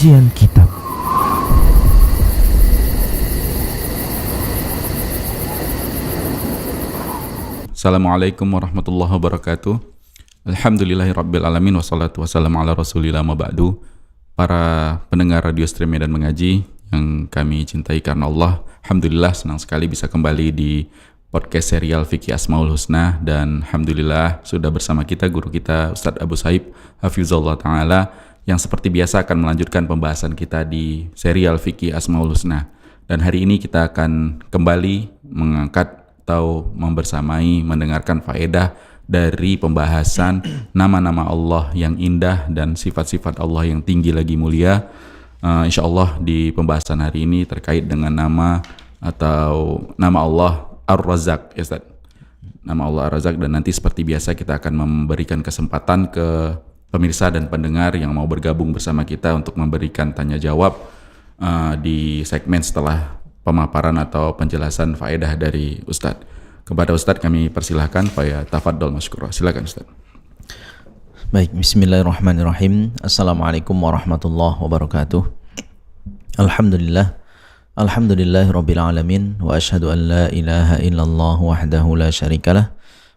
Kajian Kitab. Assalamualaikum warahmatullahi wabarakatuh. Alhamdulillahirrabbilalamin. Wassalatu wassalamu ala rasulillah ma ba'du. Para pendengar radio stream Medan Mengaji yang kami cintai karena Allah, alhamdulillah senang sekali bisa kembali di podcast serial Fikih Asmaul Husna. Dan alhamdulillah sudah bersama kita guru kita Ustadz Abu Saib Hafizullah Ta'ala, yang seperti biasa akan melanjutkan pembahasan kita di serial Fikih Asmaul Husna. Dan hari ini kita akan kembali mengangkat atau membersamai mendengarkan faedah dari pembahasan nama-nama Allah yang indah dan sifat-sifat Allah yang tinggi lagi mulia. InsyaAllah di pembahasan hari ini terkait dengan nama Allah Ar-Razzaq, ya Ustaz. Nama Allah Ar-Razzaq, dan nanti seperti biasa kita akan memberikan kesempatan ke pemirsa dan pendengar yang mau bergabung bersama kita untuk memberikan tanya jawab di segmen setelah pemaparan atau penjelasan faedah dari Ustadz. Kepada Ustadz kami persilahkan, Pak Tafaddol Masykurah. Silakan Ustadz. Baik, bismillahirrahmanirrahim. Assalamualaikum warahmatullahi wabarakatuh. Alhamdulillahi rabbil alamin. Wa ashhadu an la ilaha illallah wahdahu la syarikalah.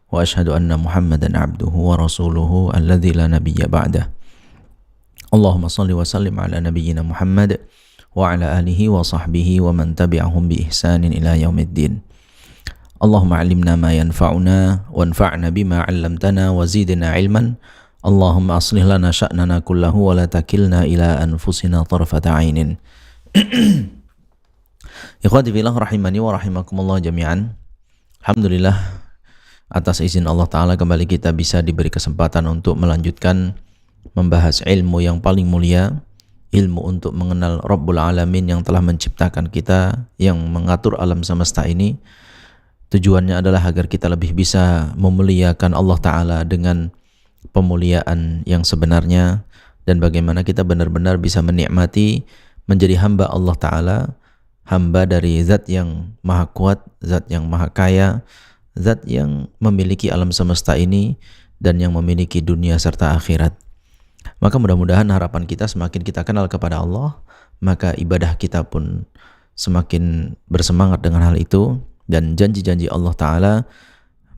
Wa ashhadu anna muhammadan abduhu wa rasuluhu alladzi la nabiyya ba'dah. Allahumma salli wa sallim ala nabiyyina Muhammad wa ala alihi wa sahbihi wa man tabi'ahum bi ihsanin ila yaumiddin. Allahumma 'allimna ma yanfa'una wanfa'na bima 'allamtana wa zidna 'ilman. Allahumma aslih lana sya'nana kullahu wa la takilna ila anfusina tarfata 'ainin. Ikhwati fillah rahimani wa rahimakumullah jami'an. Alhamdulillah, atas izin Allah Ta'ala kembali kita bisa diberi kesempatan untuk melanjutkan membahas ilmu yang paling mulia, ilmu untuk mengenal Rabbul Alamin yang telah menciptakan kita, yang mengatur alam semesta ini. Tujuannya adalah agar kita lebih bisa memuliakan Allah Ta'ala dengan pemuliaan yang sebenarnya, dan bagaimana kita benar-benar bisa menikmati menjadi hamba Allah Ta'ala, hamba dari zat yang maha kuat, zat yang maha kaya, zat yang memiliki alam semesta ini dan yang memiliki dunia serta akhirat. Maka mudah-mudahan harapan kita semakin kita kenal kepada Allah, maka ibadah kita pun semakin bersemangat dengan hal itu, dan janji-janji Allah Ta'ala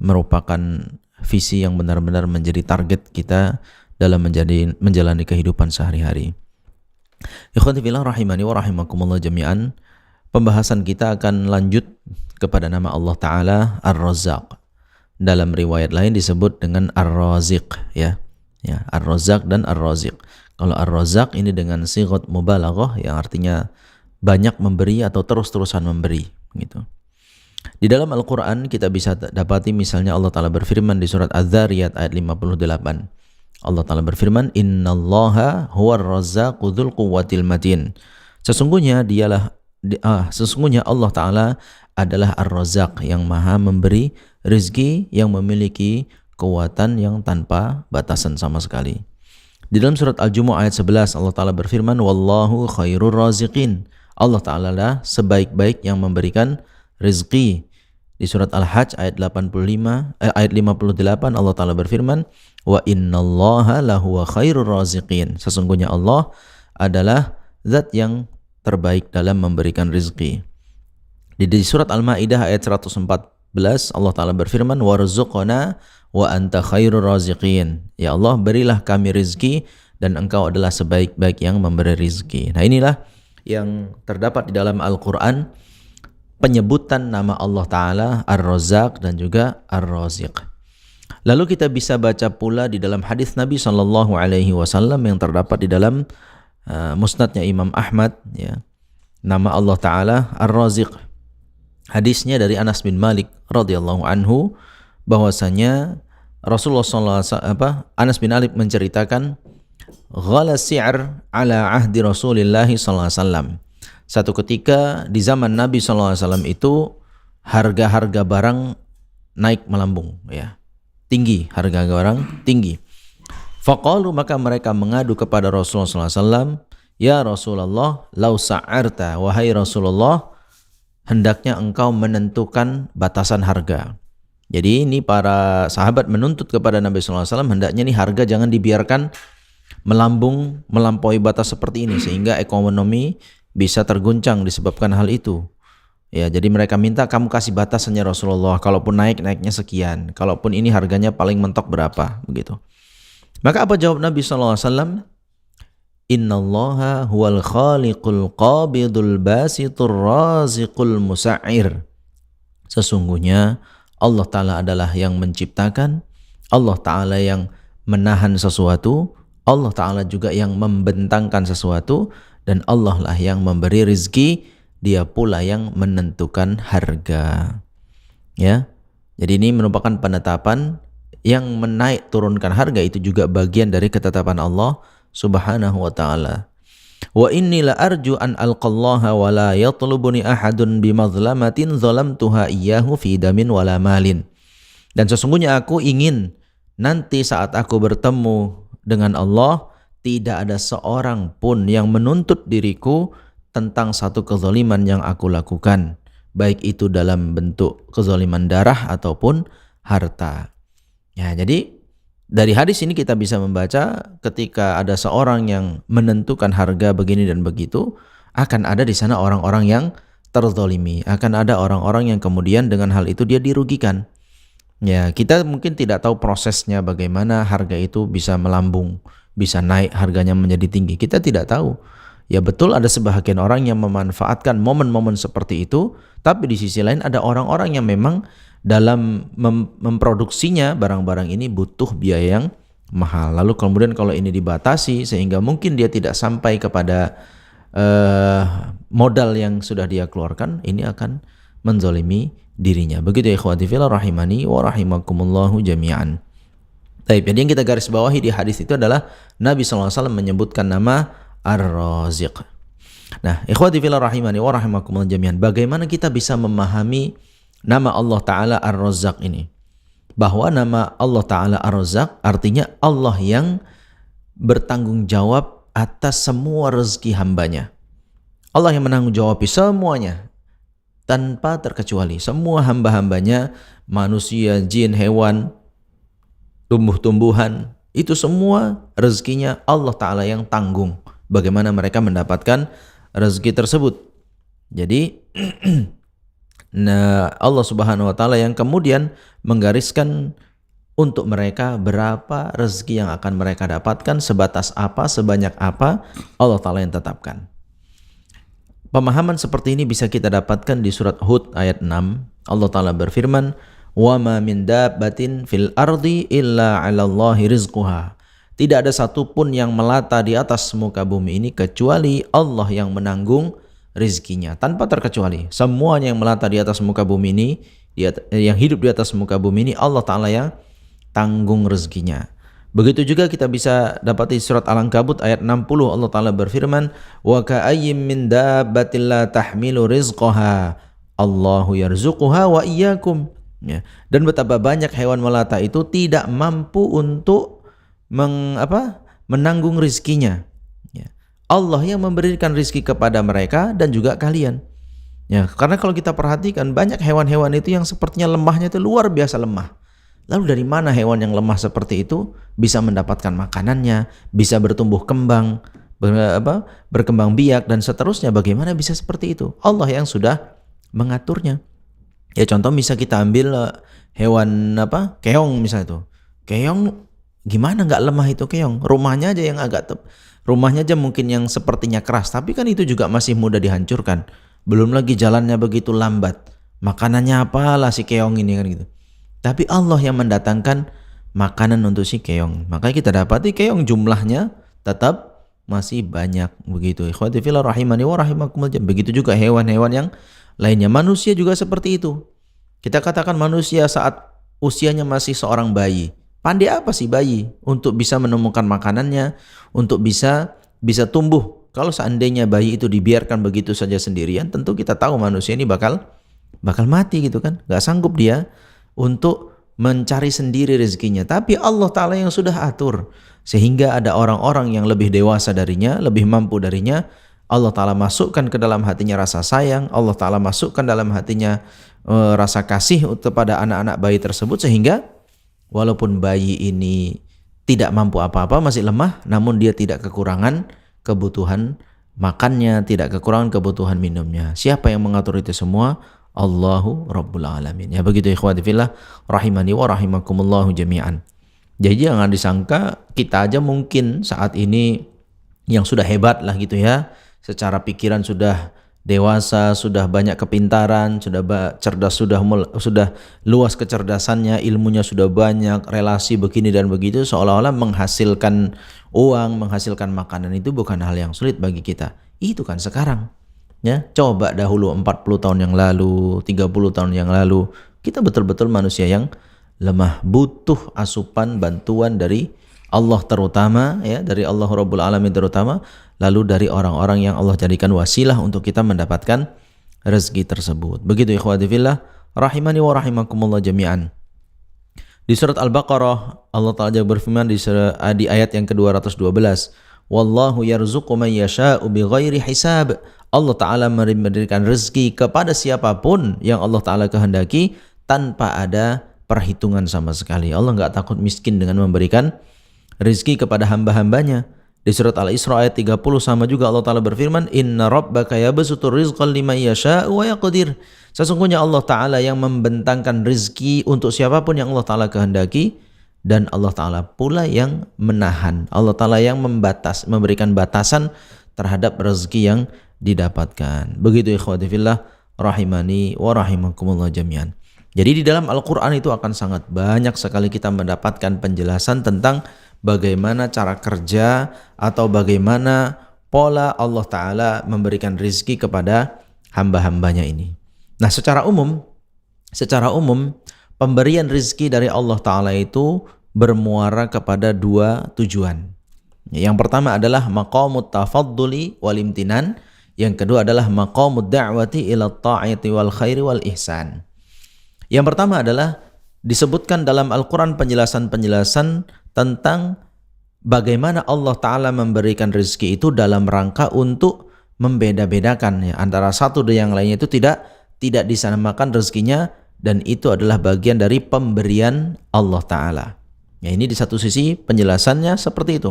merupakan visi yang benar-benar menjadi target kita dalam menjalani kehidupan sehari-hari. Ikhwati fillah rahimani wa rahimakumullah jami'an. Pembahasan kita akan lanjut kepada nama Allah Ta'ala Ar-Razzaq. Dalam riwayat lain disebut dengan Ar-Raziq, ya, Ar-Razzaq dan Ar-Raziq. Kalau Ar-Razzaq ini dengan sighat mubalaghah yang artinya banyak memberi atau terus-terusan memberi, gitu. Di dalam Al-Quran kita bisa dapati misalnya Allah Ta'ala berfirman di surat Az-Zariyat ayat 58. Allah Ta'ala berfirman, Innallaha huwar razzaqu dzul quwwatil matin. Sesungguhnya Allah Ta'ala adalah Ar-Razzaq yang maha memberi rezeki, yang memiliki kekuatan yang tanpa batasan sama sekali. Di dalam surat Al-Jumu'ah ayat 11 Allah Ta'ala berfirman, Wallahu khairur raziqin. Allah Ta'ala lah sebaik-baik yang memberikan rezeki. Di surat Al-Hajj ayat 58 Allah Ta'ala berfirman, Wa innallaha lahuwa khairur raziqin. Sesungguhnya Allah adalah zat yang terbaik dalam memberikan rezeki. Di surat Al-Maidah ayat 114 Allah Ta'ala berfirman, Warzuqna wa anta khairur raziqin. Ya Allah, berilah kami rezeki dan engkau adalah sebaik-baik yang memberi rezeki. Nah, inilah yang terdapat di dalam Al-Quran, penyebutan nama Allah Ta'ala Ar-Razzaq dan juga Ar-Raziq. Lalu kita bisa baca pula di dalam hadis Nabi SAW yang terdapat di dalam musnadnya Imam Ahmad, ya, nama Allah Ta'ala Ar-Raziq. Hadisnya dari Anas bin Malik radhiyallahu anhu, bahwasanya Rasulullah Anas bin Malik menceritakan, ghala si'r ala ahdi Rasulillah SAW. Satu ketika di zaman Nabi SAW itu harga-harga barang naik melambung, ya, tinggi, harga barang tinggi. Faqalu, maka mereka mengadu kepada Rasulullah SAW, Ya Rasulullah, lau sa'arta, wahai Rasulullah, hendaknya engkau menentukan batasan harga. Jadi ini para sahabat menuntut kepada Nabi SAW, hendaknya nih harga jangan dibiarkan melambung melampaui batas seperti ini sehingga ekonomi bisa terguncang disebabkan hal itu. Ya, jadi mereka minta kamu kasih batasannya Rasulullah. Kalaupun naiknya sekian. Kalaupun ini harganya paling mentok berapa, begitu. Maka apa jawab Nabi SAW? Innallaha huwal khaliqul qabidul basitur raziqul musa'ir. Sesungguhnya Allah Ta'ala adalah yang menciptakan, Allah Ta'ala yang menahan sesuatu, Allah Ta'ala juga yang membentangkan sesuatu, dan Allah lah yang memberi rizki, Dia pula yang menentukan harga. Ya, jadi ini merupakan penetapan yang menaik turunkan harga itu juga bagian dari ketetapan Allah Subhanahu wa ta'ala. Wa inni la arju an alqallaha wa la yatlubuni ahadun bimadlamatin zalamtuha iyyahu fi damin wala malin. Dan sesungguhnya aku ingin nanti saat aku bertemu dengan Allah tidak ada seorang pun yang menuntut diriku tentang satu kezaliman yang aku lakukan, baik itu dalam bentuk kezaliman darah ataupun harta. Ya, jadi dari hadis ini kita bisa membaca ketika ada seorang yang menentukan harga begini dan begitu, akan ada di sana orang-orang yang terzalimi, akan ada orang-orang yang kemudian dengan hal itu dia dirugikan. Ya, kita mungkin tidak tahu prosesnya bagaimana harga itu bisa melambung, bisa naik harganya menjadi tinggi. Kita tidak tahu. Ya betul ada sebahagian orang yang memanfaatkan momen-momen seperti itu, tapi di sisi lain ada orang-orang yang memang dalam memproduksinya barang-barang ini butuh biaya yang mahal. Lalu kemudian kalau ini dibatasi sehingga mungkin dia tidak sampai kepada modal yang sudah dia keluarkan, ini akan menzalimi dirinya. Begitu ya ikhwati fillah rahimani wa rahimakumullahu jami'an. Baik, jadi yang kita garis bawahi di hadis itu adalah Nabi SAW menyebutkan nama Ar-Raziq. Nah, ikhwati fillah rahimani wa rahimakumullah jami'an, bagaimana kita bisa memahami nama Allah Ta'ala Ar-Razzaq ini? Bahwa nama Allah Ta'ala Ar-Razzaq artinya Allah yang bertanggung jawab atas semua rezeki hambanya. Allah yang menanggung jawab semuanya tanpa terkecuali. Semua hamba-hambanya, manusia, jin, hewan, tumbuh-tumbuhan, itu semua rezekinya Allah Ta'ala yang tanggung. Bagaimana mereka mendapatkan rezeki tersebut. Jadi nah, Allah Subhanahu wa Ta'ala yang kemudian menggariskan untuk mereka berapa rezeki yang akan mereka dapatkan, sebatas apa, sebanyak apa, Allah Ta'ala yang tetapkan. Pemahaman seperti ini bisa kita dapatkan di surat Hud ayat 6. Allah Ta'ala berfirman, "Wa ma min dabbatin fil ardi illa 'alallahi rizquha." Tidak ada satupun yang melata di atas muka bumi ini kecuali Allah yang menanggung rizkinya, tanpa terkecuali. Semuanya yang melata di atas muka bumi ini, yang hidup di atas muka bumi ini, Allah Ta'ala yang tanggung rezekinya. Begitu juga kita bisa dapati surat Al-Ankabut ayat 60, Allah Ta'ala berfirman, "Wa ka'ayyim min dabbatin la tahmilu rizqaha, Allahu yarzuquha wa iyyakum." Ya. Dan betapa banyak hewan melata itu tidak mampu untuk menanggung rizkinya. Ya. Allah yang memberikan rizki kepada mereka dan juga kalian. Ya, karena kalau kita perhatikan banyak hewan-hewan itu yang sepertinya lemahnya itu luar biasa lemah. Lalu dari mana hewan yang lemah seperti itu bisa mendapatkan makanannya, bisa bertumbuh kembang, berkembang biak dan seterusnya? Bagaimana bisa seperti itu? Allah yang sudah mengaturnya. Ya contoh bisa kita ambil hewan keong misalnya itu. Keong gimana nggak lemah itu keong? Rumahnya aja yang rumahnya aja mungkin yang sepertinya keras, tapi kan itu juga masih mudah dihancurkan. Belum lagi jalannya begitu lambat. Makanannya apalah si keong ini kan gitu. Tapi Allah yang mendatangkan makanan untuk si keong. Makanya kita dapati keong jumlahnya tetap masih banyak begitu. Ikhwati fillah rahimani wa rahimakumullah. Begitu juga hewan-hewan yang lainnya. Manusia juga seperti itu. Kita katakan manusia saat usianya masih seorang bayi. Pandai apa sih bayi untuk bisa menemukan makanannya, untuk bisa tumbuh? Kalau seandainya bayi itu dibiarkan begitu saja sendirian, tentu kita tahu manusia ini bakal mati gitu kan. Gak sanggup dia untuk mencari sendiri rezekinya. Tapi Allah Ta'ala yang sudah atur. Sehingga ada orang-orang yang lebih dewasa darinya, lebih mampu darinya. Allah Ta'ala masukkan ke dalam hatinya rasa sayang. Allah Ta'ala masukkan dalam hatinya rasa kasih kepada anak-anak bayi tersebut. Sehingga walaupun bayi ini tidak mampu apa-apa, masih lemah, namun dia tidak kekurangan kebutuhan makannya, tidak kekurangan kebutuhan minumnya. Siapa yang mengatur itu semua? Allahu Rabbul Alamin. Ya begitu ikhwati fillah, rahimani wa rahimakumullahu jami'an. Jadi jangan disangka kita aja mungkin saat ini yang sudah hebat lah gitu ya. Secara pikiran sudah dewasa, sudah banyak kepintaran, sudah cerdas, sudah luas kecerdasannya, ilmunya sudah banyak, relasi begini dan begitu, seolah-olah menghasilkan uang, menghasilkan makanan itu bukan hal yang sulit bagi kita. Itu kan sekarang. Ya, coba dahulu 40 tahun yang lalu, 30 tahun yang lalu, kita betul-betul manusia yang lemah, butuh asupan bantuan dari Allah terutama, ya, dari Allah Rabbul Alamin terutama, lalu dari orang-orang yang Allah jadikan wasilah untuk kita mendapatkan rezeki tersebut. Begitu ikhwati fillah, rahimani wa rahimakumullah jami'an. Di surat Al-Baqarah Allah Ta'ala berfirman di ayat yang ke-212, wallahu yarzuqu man yasha'u bighairi hisab. Allah Ta'ala memberikan rezeki kepada siapapun yang Allah Ta'ala kehendaki tanpa ada perhitungan sama sekali. Allah nggak takut miskin dengan memberikan rezeki kepada hamba-hambanya. Di surat Al-Isra ayat 30 sama juga Allah Ta'ala berfirman, inna rabbaka yabsutur rizqan liman yasha'u wa yaqdir. Sesungguhnya Allah Ta'ala yang membentangkan rezeki untuk siapapun yang Allah Ta'ala kehendaki, dan Allah Ta'ala pula yang menahan. Allah Ta'ala yang memberikan batasan terhadap rezeki yang didapatkan. Begitu ikhwati fillah, rahimani wa rahimakumullah jami'an. Jadi di dalam Al-Quran itu akan sangat banyak sekali kita mendapatkan penjelasan tentang bagaimana cara kerja atau bagaimana pola Allah Ta'ala memberikan rezeki kepada hamba-hambanya ini. Nah secara umum pemberian rezeki dari Allah Ta'ala itu bermuara kepada dua tujuan. Yang pertama adalah maqamut tafadduli wal imtinan. Yang kedua adalah maqamud da'wati ila ta'ati wal khairi wal ihsan. Yang pertama adalah disebutkan dalam Al-Quran penjelasan-penjelasan tentang bagaimana Allah Ta'ala memberikan rezeki itu dalam rangka untuk membeda-bedakan ya, antara satu dan yang lainnya itu tidak disamakan rezekinya, dan itu adalah bagian dari pemberian Allah Ta'ala. Ya, ini di satu sisi penjelasannya seperti itu.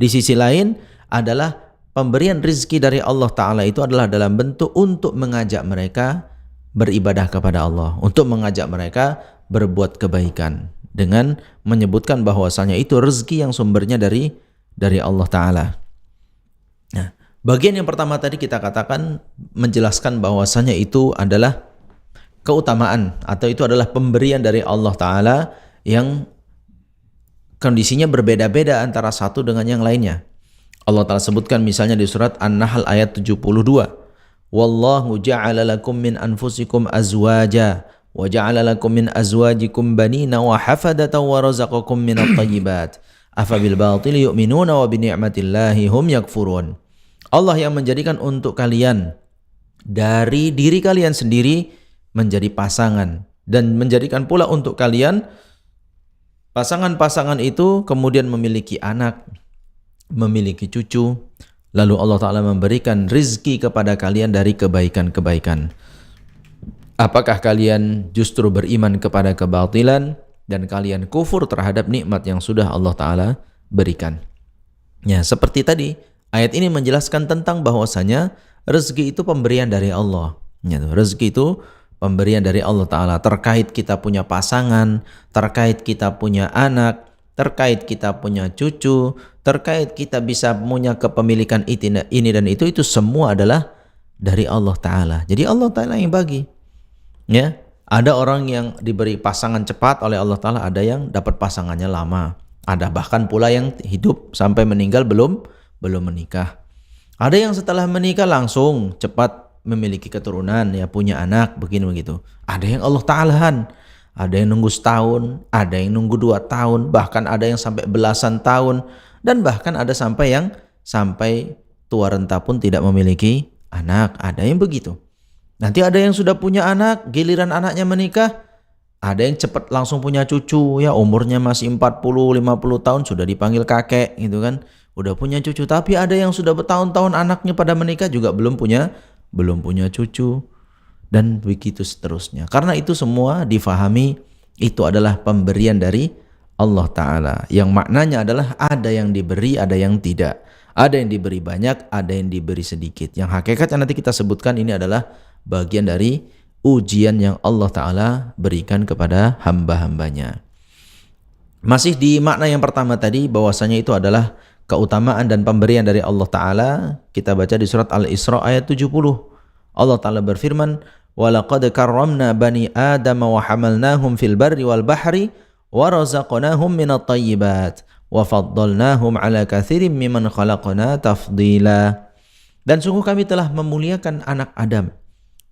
Di sisi lain adalah pemberian rezeki dari Allah Ta'ala itu adalah dalam bentuk untuk mengajak mereka beribadah kepada Allah, untuk mengajak mereka berbuat kebaikan dengan menyebutkan bahwasanya itu rezeki yang sumbernya dari Allah Ta'ala. Nah, bagian yang pertama tadi kita katakan menjelaskan bahwasanya itu adalah keutamaan atau itu adalah pemberian dari Allah Ta'ala yang kondisinya berbeda-beda antara satu dengan yang lainnya. Allah Ta'ala sebutkan misalnya di surat An-Nahl ayat 72. Wallahu ja'ala lakum min anfusikum azwaja wa ja'ala lakum min azwajikum banina wa hafadatan wa razaqakum minat thayyibat afa bil batili yu'minuna wa bi ni'matillahi hum yakfurun. Allah yang menjadikan untuk kalian dari diri kalian sendiri menjadi pasangan, dan menjadikan pula untuk kalian pasangan-pasangan itu kemudian memiliki anak, memiliki cucu. Lalu Allah Ta'ala memberikan rizki kepada kalian dari kebaikan-kebaikan. Apakah kalian justru beriman kepada kebatilan dan kalian kufur terhadap nikmat yang sudah Allah Ta'ala berikan? Ya, seperti tadi, ayat ini menjelaskan tentang bahwasanya rezeki itu pemberian dari Allah. Ya, rezeki itu pemberian dari Allah Ta'ala terkait kita punya pasangan, terkait kita punya anak, terkait kita punya cucu, terkait kita bisa punya kepemilikan ini dan itu semua adalah dari Allah Ta'ala. Jadi Allah Ta'ala yang bagi. Ya, ada orang yang diberi pasangan cepat oleh Allah Ta'ala, ada yang dapat pasangannya lama. Ada bahkan pula yang hidup sampai meninggal belum menikah. Ada yang setelah menikah langsung cepat memiliki keturunan, ya punya anak, begini begitu. Ada yang Allah Ta'alahan. Ada yang nunggu setahun, ada yang nunggu 2 tahun, bahkan ada yang sampai belasan tahun, dan bahkan ada sampai tua renta pun tidak memiliki anak. Ada yang begitu. Nanti ada yang sudah punya anak, giliran anaknya menikah, ada yang cepat langsung punya cucu, ya umurnya masih 40-50 tahun sudah dipanggil kakek gitu kan, udah punya cucu. Tapi ada yang sudah bertahun-tahun anaknya pada menikah juga belum punya cucu. Dan begitu seterusnya. Karena itu semua difahami itu adalah pemberian dari Allah Ta'ala. Yang maknanya adalah ada yang diberi, ada yang tidak. Ada yang diberi banyak, ada yang diberi sedikit. Yang hakikatnya nanti kita sebutkan ini adalah bagian dari ujian yang Allah Ta'ala berikan kepada hamba-hambanya. Masih di makna yang pertama tadi, bahwasanya itu adalah keutamaan dan pemberian dari Allah Ta'ala. Kita baca di surat Al-Isra ayat 70. Allah Ta'ala berfirman, وَلَقَدْ كَرَّمْنَا بَنِي آدَمَ وَحَمَلْنَاهُمْ فِي الْبَرِّ وَالْبَحْرِ وَرَزَقْنَاهُمْ مِنَ الطَّيِّبَاتِ وَفَضَّلْنَاهُمْ عَلَى كَثِيرٍ مِّمَّنْ خَلَقْنَا تَفْضِيلًا. Dan sungguh kami telah memuliakan anak Adam.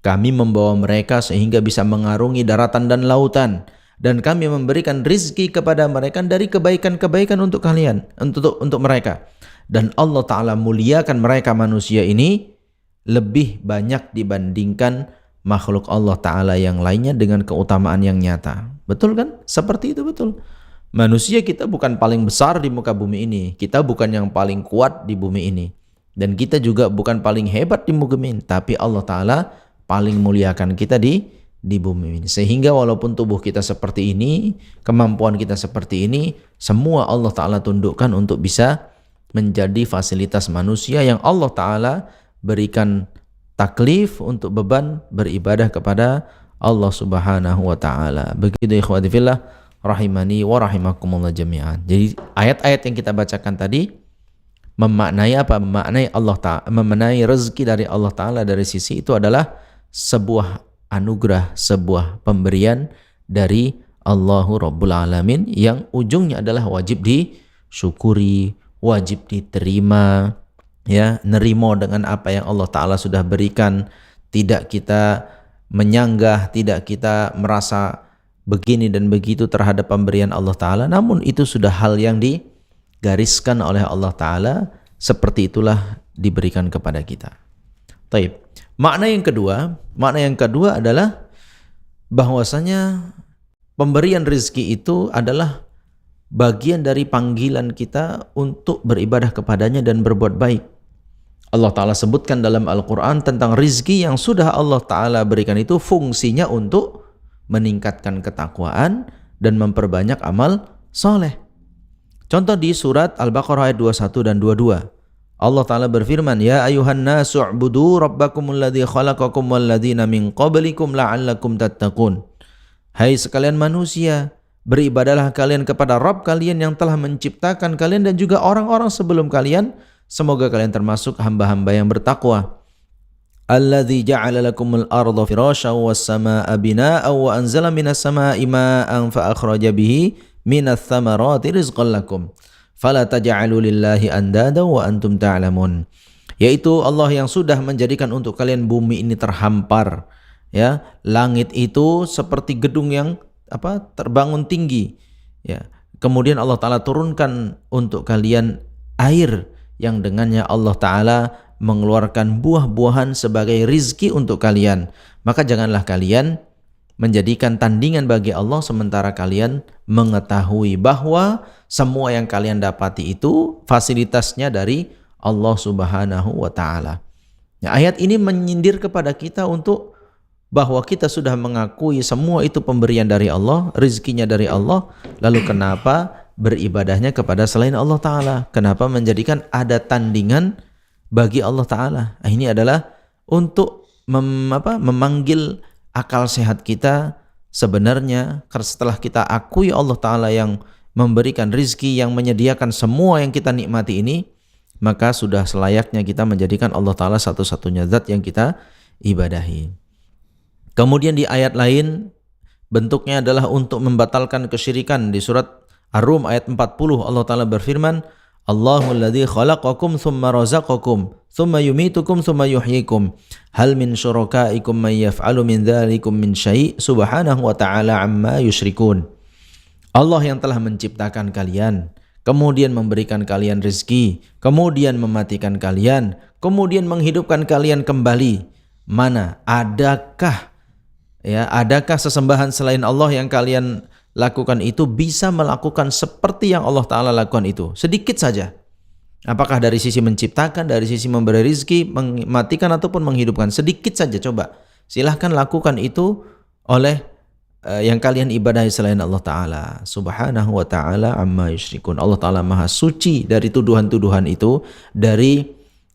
Kami membawa mereka sehingga bisa mengarungi daratan dan lautan. Dan kami memberikan rizki kepada mereka dari kebaikan-kebaikan untuk kalian, untuk mereka. Dan Allah Ta'ala muliakan mereka manusia ini lebih banyak dibandingkan makhluk Allah Ta'ala yang lainnya dengan keutamaan yang nyata. Betul kan? Seperti itu betul. Manusia kita bukan paling besar di muka bumi ini. Kita bukan yang paling kuat di bumi ini. Dan kita juga bukan paling hebat di muka bumi ini. Tapi Allah Ta'ala paling muliakan kita di bumi ini. Sehingga walaupun tubuh kita seperti ini, kemampuan kita seperti ini, semua Allah Ta'ala tundukkan untuk bisa menjadi fasilitas manusia yang Allah Ta'ala berikan taklif untuk beban beribadah kepada Allah Subhanahu wa Ta'ala. Begitu ikhwati fillah, rahimani wa rahimakumullah jami'an. Jadi ayat-ayat yang kita bacakan tadi memaknai apa? Memaknai Allah Ta'ala, memaknai rezeki dari Allah Ta'ala dari sisi itu adalah sebuah anugerah, sebuah pemberian dari Allahu Rabbul Alamin yang ujungnya adalah wajib disyukuri, wajib diterima, ya, nerimo dengan apa yang Allah Ta'ala sudah berikan. Tidak kita menyanggah, tidak kita merasa begini dan begitu terhadap pemberian Allah Ta'ala, namun itu sudah hal yang digariskan oleh Allah Ta'ala, seperti itulah diberikan kepada kita. Taib. Makna yang kedua adalah bahwasanya pemberian rezeki itu adalah bagian dari panggilan kita untuk beribadah kepadanya dan berbuat baik. Allah Ta'ala sebutkan dalam Al-Quran tentang rizki yang sudah Allah Ta'ala berikan itu fungsinya untuk meningkatkan ketakwaan dan memperbanyak amal soleh. Contoh di surat Al-Baqarah ayat 21 dan 22. Allah Ta'ala berfirman, Ya ayuhan nasu u'budu rabbakumul ladzi khalaqakum wal ladzina min qablikum la'allakum tattaqun. Hai sekalian manusia, beribadalah kalian kepada Rabb kalian yang telah menciptakan kalian dan juga orang-orang sebelum kalian, semoga kalian termasuk hamba-hamba yang bertakwa. Alladzi ja'ala lakumul arda firasyan was samaa'a binaa'a wa anzala minas samaa'i maa'an fa akhraja bihi minats tsamarati rizqan lakum. Fala taj'alu lillahi andada wa antum ta'lamun. Yaitu Allah yang sudah menjadikan untuk kalian bumi ini terhampar, ya. Langit itu seperti gedung yang terbangun tinggi, ya. Kemudian Allah Ta'ala turunkan untuk kalian air yang dengannya Allah Ta'ala mengeluarkan buah-buahan sebagai rizki untuk kalian. Maka janganlah kalian menjadikan tandingan bagi Allah sementara kalian mengetahui bahwa semua yang kalian dapati itu fasilitasnya dari Allah Subhanahu wa Ta'ala. Ya, ayat ini menyindir kepada kita untuk bahwa kita sudah mengakui semua itu pemberian dari Allah, rizkinya dari Allah, lalu kenapa beribadahnya kepada selain Allah Ta'ala? Kenapa menjadikan ada tandingan bagi Allah Ta'ala? Nah, ini adalah untuk memanggil akal sehat kita. Sebenarnya setelah kita akui Allah Ta'ala yang memberikan rizki, yang menyediakan semua yang kita nikmati ini, maka sudah selayaknya kita menjadikan Allah Ta'ala satu-satunya zat yang kita ibadahi. Kemudian di ayat lain bentuknya adalah untuk membatalkan kesyirikan. Di surat Ar-Rum ayat 40 Allah Ta'ala berfirman, Allahul ladzi khalaqakum thumma razaqakum thumma yumitukum thumma yuhyikum hal min syurakaikum may yaf'alu min dzalikum min syai' subhanahu wa ta'ala amma yusyrikun. Allah yang telah menciptakan kalian, kemudian memberikan kalian rezeki, kemudian mematikan kalian, kemudian menghidupkan kalian kembali. Mana adakah sesembahan selain Allah yang kalian lakukan itu bisa melakukan seperti yang Allah Ta'ala lakukan itu? Sedikit saja. Apakah dari sisi menciptakan, dari sisi memberi rizki, mematikan ataupun menghidupkan? Sedikit saja, coba. Silahkan lakukan itu oleh yang kalian ibadahi selain Allah Ta'ala. Subhanahu wa ta'ala amma yusyrikun. Allah Ta'ala maha suci dari tuduhan-tuduhan itu, dari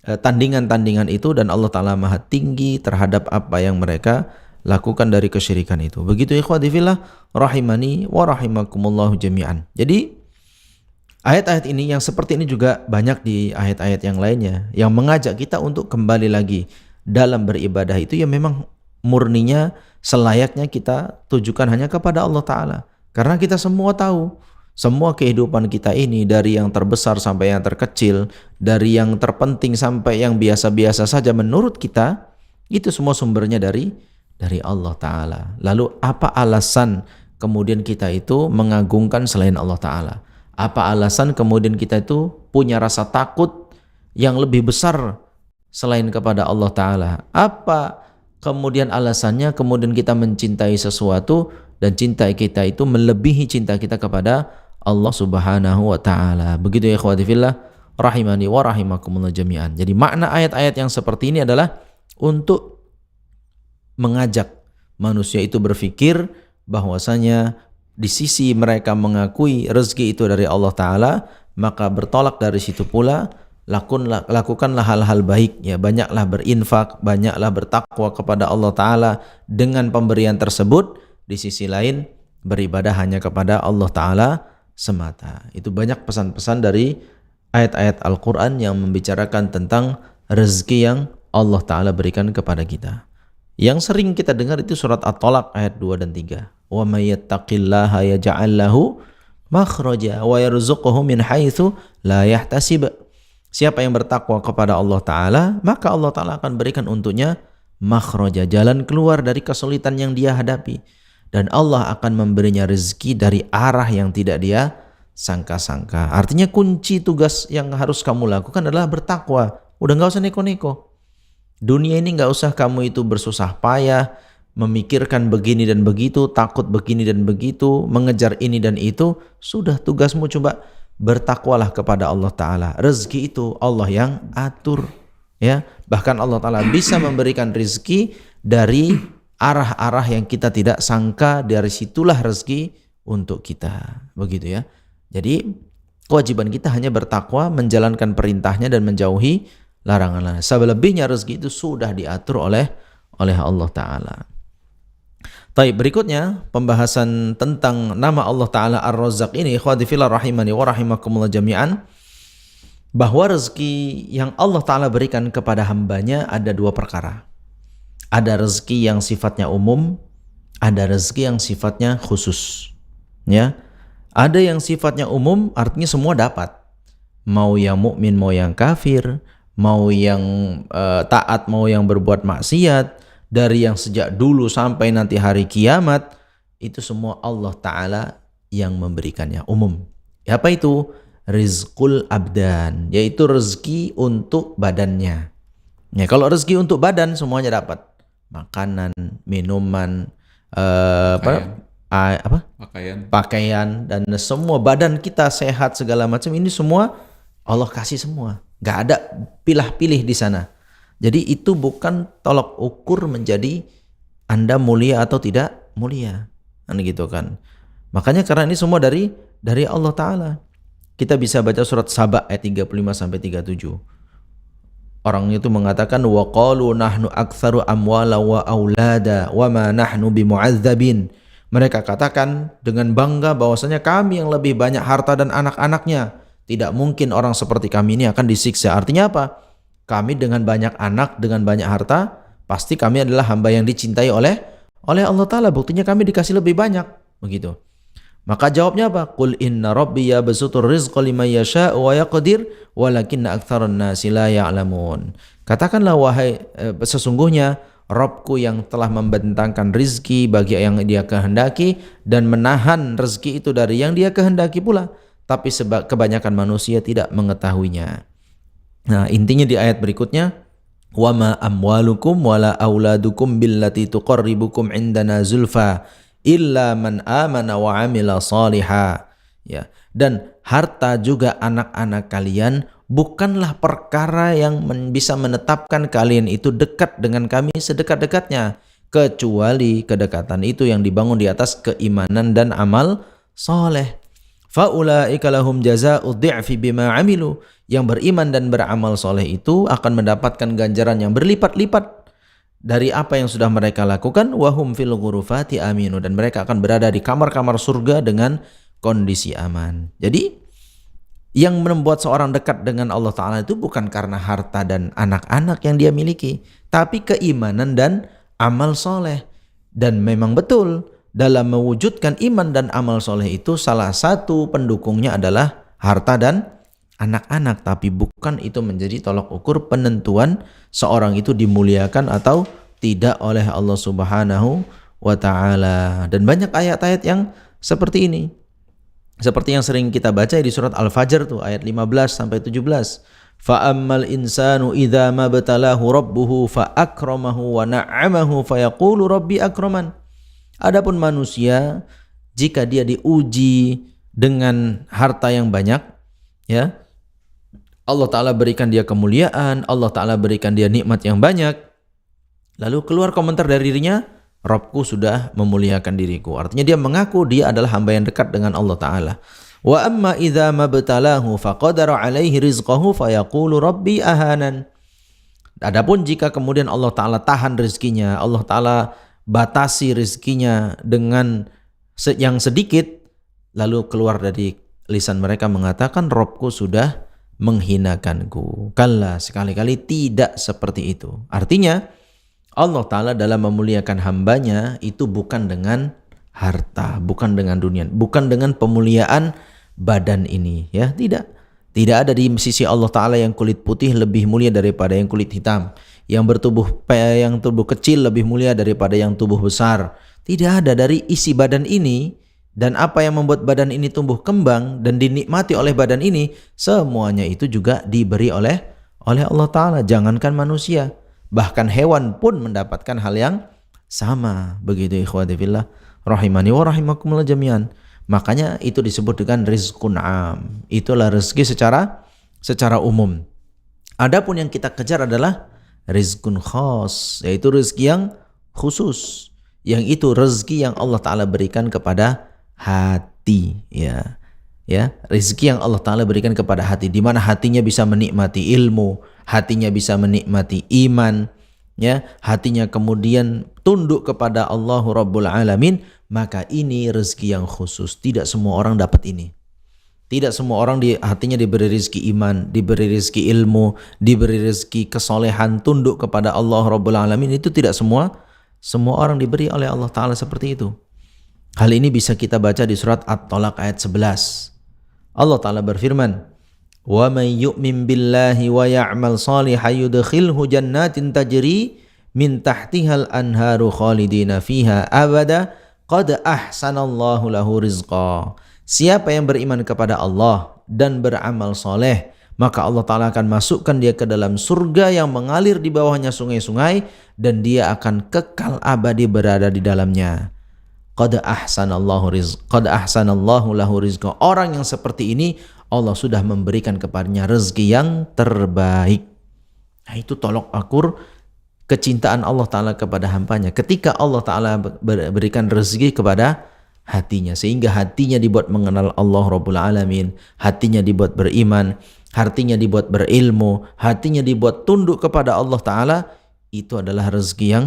tandingan-tandingan itu, dan Allah Ta'ala maha tinggi terhadap apa yang mereka lakukan dari kesyirikan itu. Begitu ikhwati fillah rahimani wa rahimakumullahu jami'an. Jadi ayat-ayat ini yang seperti ini juga banyak di ayat-ayat yang lainnya yang mengajak kita untuk kembali lagi dalam beribadah itu yang memang murninya selayaknya kita tujukan hanya kepada Allah Ta'ala. Karena kita semua tahu, semua kehidupan kita ini dari yang terbesar sampai yang terkecil, dari yang terpenting sampai yang biasa-biasa saja menurut kita, itu semua sumbernya dari Allah Ta'ala. Lalu apa alasan kemudian kita itu mengagungkan selain Allah Ta'ala? Apa alasan kemudian kita itu punya rasa takut yang lebih besar selain kepada Allah Ta'ala? Apa kemudian alasannya kemudian kita mencintai sesuatu dan cinta kita itu melebihi cinta kita kepada Allah Subhanahu wa Ta'ala? Begitu ya ikhwati fillah rahimani wa rahimakumullah jami'an. Jadi makna ayat-ayat yang seperti ini adalah untuk mengajak manusia itu berpikir bahwasanya di sisi mereka mengakui rezeki itu dari Allah Ta'ala, maka bertolak dari situ pula lakukanlah hal-hal baik, ya, banyaklah berinfak, banyaklah bertakwa kepada Allah Ta'ala dengan pemberian tersebut. Di sisi lain beribadah hanya kepada Allah Ta'ala semata. Itu banyak pesan-pesan dari ayat-ayat Al-Quran yang membicarakan tentang rezeki yang Allah Ta'ala berikan kepada kita. Yang sering kita dengar itu surat At-Talaq ayat 2 dan 3. Wa may yattaqillaha yaj'al lahu makhraja wa yarzuqhu min haitsu la yahtasib. Siapa yang bertakwa kepada Allah Ta'ala, maka Allah Ta'ala akan berikan untuknya makhraja, jalan keluar dari kesulitan yang dia hadapi. Dan Allah akan memberinya rezeki dari arah yang tidak dia sangka-sangka. Artinya kunci tugas yang harus kamu lakukan adalah bertakwa. Udah gak usah neko-neko. Dunia ini gak usah kamu itu bersusah payah, memikirkan begini dan begitu, takut begini dan begitu, mengejar ini dan itu. Sudah, tugasmu coba bertakwalah kepada Allah Ta'ala. Rezeki itu Allah yang atur, ya. Bahkan Allah Ta'ala bisa memberikan rezeki dari arah-arah yang kita tidak sangka. Dari situlah rezeki untuk kita. Begitu ya. Jadi kewajiban kita hanya bertakwa, menjalankan perintahnya dan menjauhi larangannya. Selebihnya rezeki itu sudah diatur oleh Allah Ta'ala. Baik, berikutnya pembahasan tentang nama Allah Ta'ala Ar-Razzaq ini, ikhwati fillah rahimani wa rahimakumullah jami'an, bahwa rezeki yang Allah Ta'ala berikan kepada hambanya ada dua perkara. Ada rezeki yang sifatnya umum, ada rezeki yang sifatnya khusus, ya. Ada yang sifatnya umum, artinya semua dapat, mau yang mukmin mau yang kafir, mau yang taat mau yang berbuat maksiat, dari yang sejak dulu sampai nanti hari kiamat, itu semua Allah Ta'ala yang memberikannya, umum. Apa itu? Rizqul abdan, yaitu rezeki untuk badannya. Ya, kalau rezeki untuk badan semuanya dapat. Makanan, minuman, pakaian, dan semua badan kita sehat segala macam, ini semua Allah kasih semua. Gak ada pilih-pilih di sana. Jadi itu bukan tolok ukur menjadi Anda mulia atau tidak mulia, kan gitu kan. Makanya karena ini semua dari Allah Ta'ala. Kita bisa baca surat Saba ayat 35 sampai 37. Orang itu mengatakan wa qalu nahnu aktsaru amwala wa aulada wa ma nahnu bimu'adzabin. Mereka katakan dengan bangga bahwasanya kami yang lebih banyak harta dan anak-anaknya. Tidak mungkin orang seperti kami ini akan disiksa. Artinya apa? Kami dengan banyak anak, dengan banyak harta, pasti kami adalah hamba yang dicintai oleh Allah Ta'ala. Buktinya kami dikasih lebih banyak. Begitu. Maka jawabnya apa? Qul inna rabbi yabsutur rizqa liman yasha'u wa yaqdir walakinna aktsaran nasi la ya'lamun. Katakanlah wahai sesungguhnya Rabbku yang telah membentangkan rizki bagi yang dia kehendaki dan menahan rezeki itu dari yang dia kehendaki pula. Tapi kebanyakan manusia tidak mengetahuinya. Nah, intinya di ayat berikutnya, wa ma amwalukum wala auladukum billati tuqarribukum indana zulfa illa man amana wa amila salihah. Ya, dan harta juga anak-anak kalian bukanlah perkara yang bisa menetapkan kalian itu dekat dengan kami sedekat-dekatnya, kecuali kedekatan itu yang dibangun di atas keimanan dan amal soleh. Faulaika lahum jazaa'ud dhi'fi bima 'amilu. Yang beriman dan beramal soleh itu akan mendapatkan ganjaran yang berlipat-lipat dari apa yang sudah mereka lakukan. Wahum fil ghurufati aminu, dan mereka akan berada di kamar-kamar surga dengan kondisi aman. Jadi yang membuat seorang dekat dengan Allah Ta'ala itu bukan karena harta dan anak-anak yang dia miliki, tapi keimanan dan amal soleh. Dan memang betul, dalam mewujudkan iman dan amal soleh itu salah satu pendukungnya adalah harta dan anak-anak, tapi bukan itu menjadi tolak ukur penentuan seorang itu dimuliakan atau tidak oleh Allah Subhanahu wa Ta'ala. Dan banyak ayat-ayat yang seperti ini, seperti yang sering kita baca di surat Al-Fajr tuh, ayat 15 sampai 17. Fa'ammal insanu idza mabtalahu rabbuhu fa'akramahu wa na'amahu fayaqulu rabbi akraman. Adapun manusia, jika dia diuji dengan harta yang banyak, ya, Allah Ta'ala berikan dia kemuliaan, Allah Ta'ala berikan dia nikmat yang banyak, lalu keluar komentar dari dirinya, Rabbku sudah memuliakan diriku. Artinya dia mengaku dia adalah hamba yang dekat dengan Allah Ta'ala. Wa amma idza mabtalahu faqadara alaihi rizqahu fayaqulu rabbi ahanan. Adapun jika kemudian Allah Ta'ala tahan rezekinya, Allah Ta'ala batasi rezekinya dengan yang sedikit, lalu keluar dari lisan mereka mengatakan Rabbku sudah menghinakanku. Kalla, sekali-kali tidak seperti itu. Artinya Allah Ta'ala dalam memuliakan hambanya itu bukan dengan harta, bukan dengan dunia, bukan dengan pemuliaan badan ini, ya, tidak ada di sisi Allah Ta'ala yang kulit putih lebih mulia daripada yang kulit hitam, yang tubuh kecil lebih mulia daripada yang tubuh besar. Tidak ada. Dari isi badan ini dan apa yang membuat badan ini tumbuh kembang dan dinikmati oleh badan ini, semuanya itu juga diberi oleh Allah Ta'ala. Jangankan manusia, bahkan hewan pun mendapatkan hal yang sama. Begitu ikhwati fillah, rahimani wa rahimakumullah jami'an. Makanya itu disebut dengan rizqun am. Itulah rezeki secara umum. Adapun yang kita kejar adalah rizqun khas, yaitu rezeki yang khusus. Yang itu rezeki yang Allah Ta'ala berikan kepada hati, ya, rezeki yang Allah Ta'ala berikan kepada hati, di mana hatinya bisa menikmati ilmu, hatinya bisa menikmati iman, ya, hatinya kemudian tunduk kepada Allahu Rabbul Alamin. Maka ini rezeki yang khusus. Tidak semua orang dapat ini. Tidak semua orang hatinya diberi rezeki iman, diberi rezeki ilmu, diberi rezeki kesolehan, tunduk kepada Allah Rabbul Alamin. Itu tidak semua orang diberi oleh Allah Ta'ala seperti itu. Hal ini bisa kita baca di surat At-Talaq ayat 11. Allah Ta'ala berfirman, "Wa may yu'min billahi wa ya'mal shalihan yudkhilhu jannatin tajri min tahtihal anharu khalidina fiha abada qad ahsanallahu lahu rizqa." Siapa yang beriman kepada Allah dan beramal soleh, maka Allah Ta'ala akan masukkan dia ke dalam surga yang mengalir di bawahnya sungai-sungai, dan dia akan kekal abadi berada di dalamnya. Qad ahsanallahu lahu rizqa. Orang yang seperti ini Allah sudah memberikan kepadanya rezeki yang terbaik. Nah, itu tolok ukur kecintaan Allah Ta'ala kepada hambanya. Ketika Allah Ta'ala berikan rezeki kepada hatinya, sehingga hatinya dibuat mengenal Allah Rabbul Alamin, hatinya dibuat beriman, hatinya dibuat berilmu, hatinya dibuat tunduk kepada Allah Ta'ala, itu adalah rezeki yang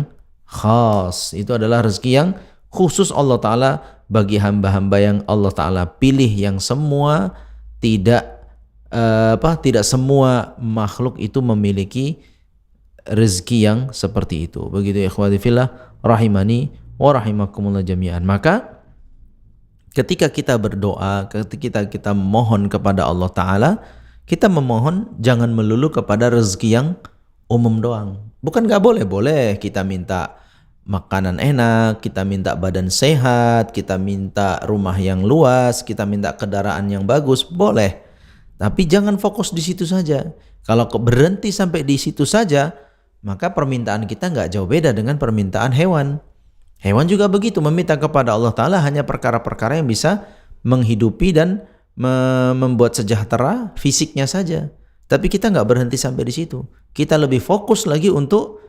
khas, itu adalah rezeki yang khusus Allah Ta'ala bagi hamba-hamba yang Allah Ta'ala pilih, yang semua tidak semua makhluk itu memiliki rezeki yang seperti itu. Begitu ikhwati fillah, rahimani wa rahimakumullah jami'an. Maka ketika kita berdoa, ketika kita memohon kepada Allah Ta'ala, kita memohon jangan melulu kepada rezeki yang umum doang. Bukan gak boleh kita minta makanan enak, kita minta badan sehat, kita minta rumah yang luas, kita minta kendaraan yang bagus, boleh. Tapi jangan fokus di situ saja. Kalau berhenti sampai di situ saja, maka permintaan kita gak jauh beda dengan permintaan hewan. Hewan juga begitu, meminta kepada Allah Ta'ala hanya perkara-perkara yang bisa menghidupi dan membuat sejahtera fisiknya saja. Tapi kita nggak berhenti sampai di situ. Kita lebih fokus lagi untuk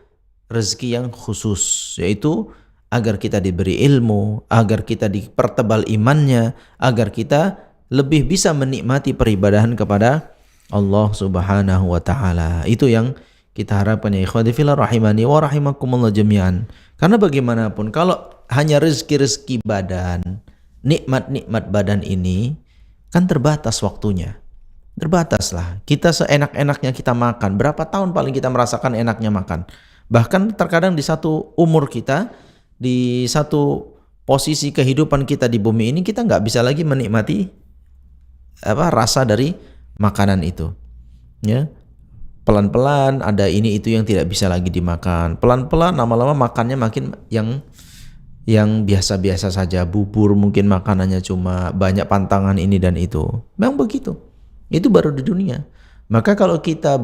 rezeki yang khusus, yaitu agar kita diberi ilmu, agar kita dipertebal imannya, agar kita lebih bisa menikmati peribadahan kepada Allah Subhanahu wa taala. Itu yang kita harapkan ya ikhwati fillah rahimani wa rahimakumullah jami'an. Karena bagaimanapun kalau hanya rezeki-rezeki badan, nikmat-nikmat badan ini kan terbatas waktunya. Terbatas lah. Kita seenak-enaknya kita makan. Berapa tahun paling kita merasakan enaknya makan? Bahkan terkadang di satu umur kita, di satu posisi kehidupan kita di bumi ini, kita nggak bisa lagi menikmati rasa dari makanan itu. Ya, pelan-pelan ada ini itu yang tidak bisa lagi dimakan. Pelan-pelan lama-lama makannya makin yang biasa-biasa saja. Bubur mungkin makanannya cuma banyak pantangan ini dan itu. Memang begitu. Itu baru di dunia. Maka kalau kita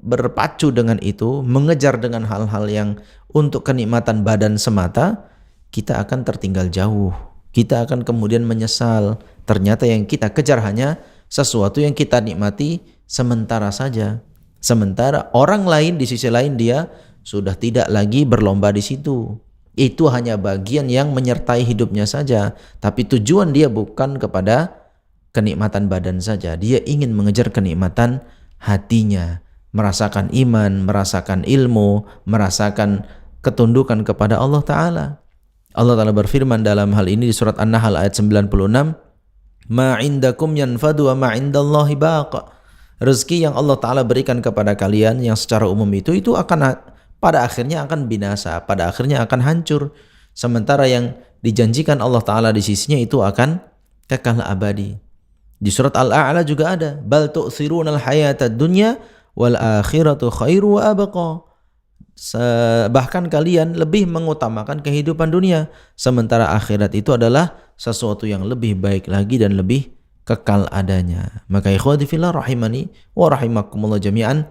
berpacu dengan itu, mengejar dengan hal-hal yang untuk kenikmatan badan semata, kita akan tertinggal jauh. Kita akan kemudian menyesal. Ternyata yang kita kejar hanya sesuatu yang kita nikmati sementara saja. Sementara orang lain di sisi lain dia sudah tidak lagi berlomba di situ. Itu hanya bagian yang menyertai hidupnya saja. Tapi tujuan dia bukan kepada kenikmatan badan saja. Dia ingin mengejar kenikmatan hatinya, merasakan iman, merasakan ilmu, merasakan ketundukan kepada Allah Ta'ala. Allah Ta'ala berfirman dalam hal ini di surat An-Nahl ayat 96, "Ma indakum yanfadu wa ma indallahi baqa." Rezeki yang Allah Ta'ala berikan kepada kalian yang secara umum itu akan pada akhirnya akan binasa, pada akhirnya akan hancur. Sementara yang dijanjikan Allah Ta'ala di sisinya itu akan kekal abadi. Di surat Al-A'la juga ada, "Bal tu'thirunal hayatad dunya wal akhiratu khairu wa abqa." Bahkan kalian lebih mengutamakan kehidupan dunia, sementara akhirat itu adalah sesuatu yang lebih baik lagi dan lebih kekal adanya. Maka ikhwati fillah rahimani wa rahimakumullah jami'an,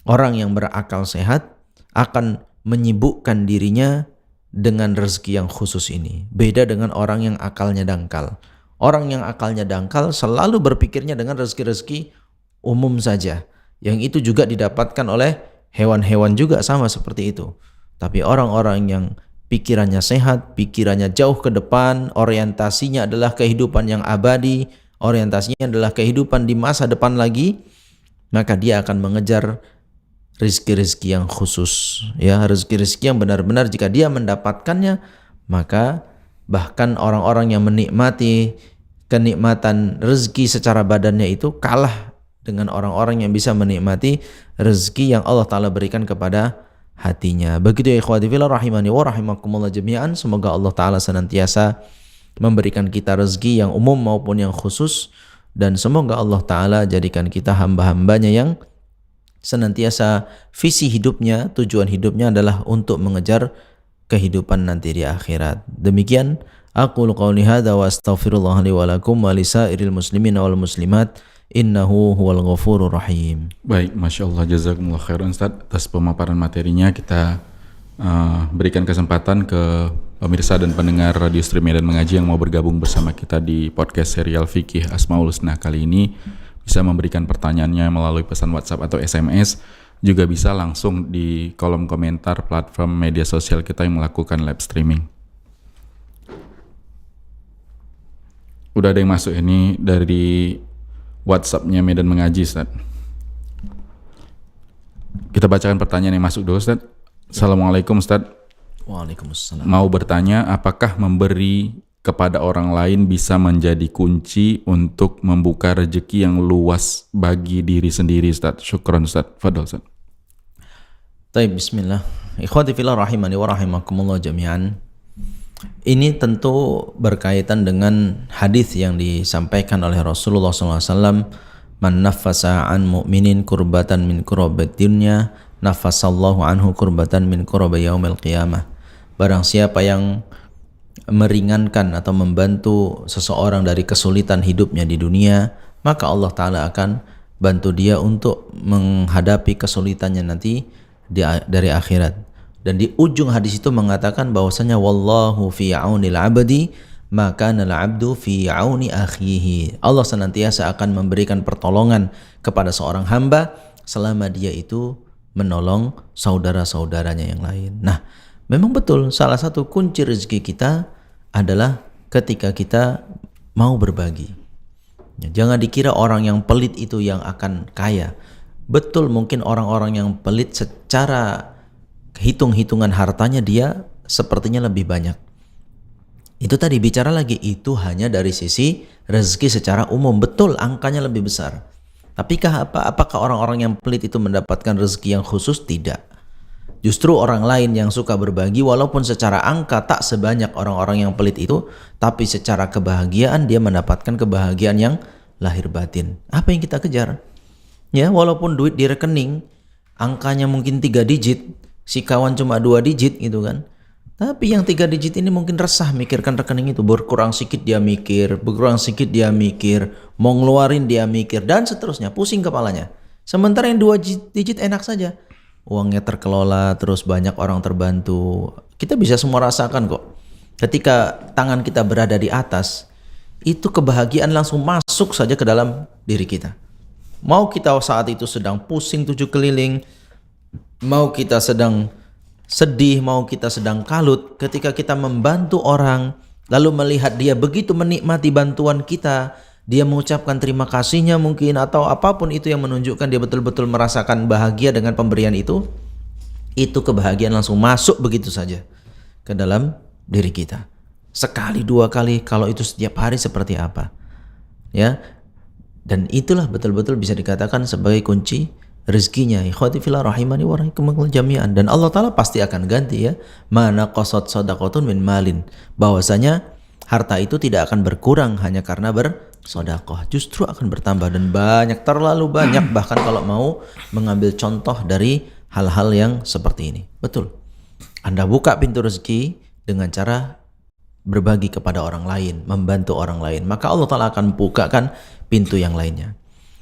orang yang berakal sehat akan menyibukkan dirinya dengan rezeki yang khusus ini. Beda dengan orang yang akalnya dangkal. Orang yang akalnya dangkal selalu berpikirnya dengan rezeki-rezeki umum saja. Yang itu juga didapatkan oleh hewan-hewan juga sama seperti itu. Tapi orang-orang yang pikirannya sehat, pikirannya jauh ke depan, orientasinya adalah kehidupan yang abadi, orientasinya adalah kehidupan di masa depan lagi, maka dia akan mengejar rezeki-rezeki yang khusus. Ya, rezeki-rezeki yang benar-benar jika dia mendapatkannya, maka bahkan orang-orang yang menikmati kenikmatan rezeki secara badannya itu kalah dengan orang-orang yang bisa menikmati rezeki yang Allah Ta'ala berikan kepada hatinya. Begitu ya ikhwati fillah rahimani wa rahimakumullah jami'an. Semoga Allah Ta'ala senantiasa memberikan kita rezeki yang umum maupun yang khusus, dan semoga Allah Ta'ala jadikan kita hamba-hambanya yang senantiasa visi hidupnya, tujuan hidupnya adalah untuk mengejar kehidupan nanti di akhirat. Demikian aqulu qawli hadza wa astaghfirullah li wa lakum wa lisairil muslimin wal muslimat innahu huwal ghafurur rahim. Baik, Masya Allah, jazakumullah khairan Ustaz atas pemaparan materinya. Kita berikan kesempatan ke pemirsa dan pendengar Radio Stream Medan Mengaji yang mau bergabung bersama kita di podcast serial Fikih Asmaul Husna kali ini, bisa memberikan pertanyaannya melalui pesan WhatsApp atau SMS, juga bisa langsung di kolom komentar platform media sosial kita yang melakukan live streaming. Udah ada yang masuk ini dari WhatsApp-nya Medan Mengaji, Ustaz. Kita bacakan pertanyaan yang masuk dulu, Ustaz. Assalamualaikum, Ustaz. Waalaikumsalam. Mau bertanya, apakah memberi kepada orang lain bisa menjadi kunci untuk membuka rezeki yang luas bagi diri sendiri, Ustaz? Syukran, Ustaz. Fadal, Ustaz. Baik, bismillah. Ikhwati fillah rahimani wa rahimakumullah jami'an. Ini tentu berkaitan dengan hadis yang disampaikan oleh Rasulullah SAW, "Man naffasa an mu'minin kurbatan min kurabat dunya, naffasallahu anhu kurbatan min kuraba yaumil qiyamah." Barang siapa yang meringankan atau membantu seseorang dari kesulitan hidupnya di dunia, maka Allah Ta'ala akan bantu dia untuk menghadapi kesulitannya nanti dari akhirat. Dan di ujung hadis itu mengatakan bahwasanya wallahu fi aunil abdi maka nal abdu fi auni akhihi. Allah senantiasa akan memberikan pertolongan kepada seorang hamba selama dia itu menolong saudara-saudaranya yang lain. Nah, memang betul salah satu kunci rezeki kita adalah ketika kita mau berbagi. Ya, jangan dikira orang yang pelit itu yang akan kaya. Betul, mungkin orang-orang yang pelit secara hitung-hitungan hartanya dia sepertinya lebih banyak. Itu tadi bicara lagi, itu hanya dari sisi rezeki secara umum. Betul, angkanya lebih besar. Tapi apakah orang-orang yang pelit itu mendapatkan rezeki yang khusus? Tidak. Justru orang lain yang suka berbagi, walaupun secara angka tak sebanyak orang-orang yang pelit itu, tapi secara kebahagiaan dia mendapatkan kebahagiaan yang lahir batin. Apa yang kita kejar? Ya, walaupun duit di rekening angkanya mungkin 3 digit, si kawan cuma 2 digit gitu kan. Tapi yang 3 digit ini mungkin resah mikirkan rekening itu. Berkurang sedikit dia mikir, berkurang sedikit dia mikir, mau ngeluarin dia mikir, dan seterusnya, pusing kepalanya. Sementara yang 2 digit enak saja, uangnya terkelola, terus banyak orang terbantu. Kita bisa semua rasakan kok. Ketika tangan kita berada di atas, itu kebahagiaan langsung masuk saja ke dalam diri kita. Mau kita saat itu sedang pusing 7 keliling, mau kita sedang sedih, mau kita sedang kalut, ketika kita membantu orang, lalu melihat dia begitu menikmati bantuan kita, dia mengucapkan terima kasihnya mungkin, atau apapun itu yang menunjukkan dia betul-betul merasakan bahagia dengan pemberian itu kebahagiaan langsung masuk begitu saja ke dalam diri kita. Sekali, 2 kali, kalau itu setiap hari seperti apa? Ya. Dan itulah betul-betul bisa dikatakan sebagai kunci rezekinya. Ikhwati fillah rahimani wa rahimakumullah jami'an. Dan Allah Ta'ala pasti akan ganti ya. Mana qasad sadaqatun min malin. Bahwasanya harta itu tidak akan berkurang hanya karena bersedekah. Justru akan bertambah dan banyak, terlalu banyak. Bahkan kalau mau mengambil contoh dari hal-hal yang seperti ini. Betul. Anda buka pintu rezeki dengan cara berbagi kepada orang lain, membantu orang lain. Maka Allah Ta'ala akan bukakan pintu yang lainnya.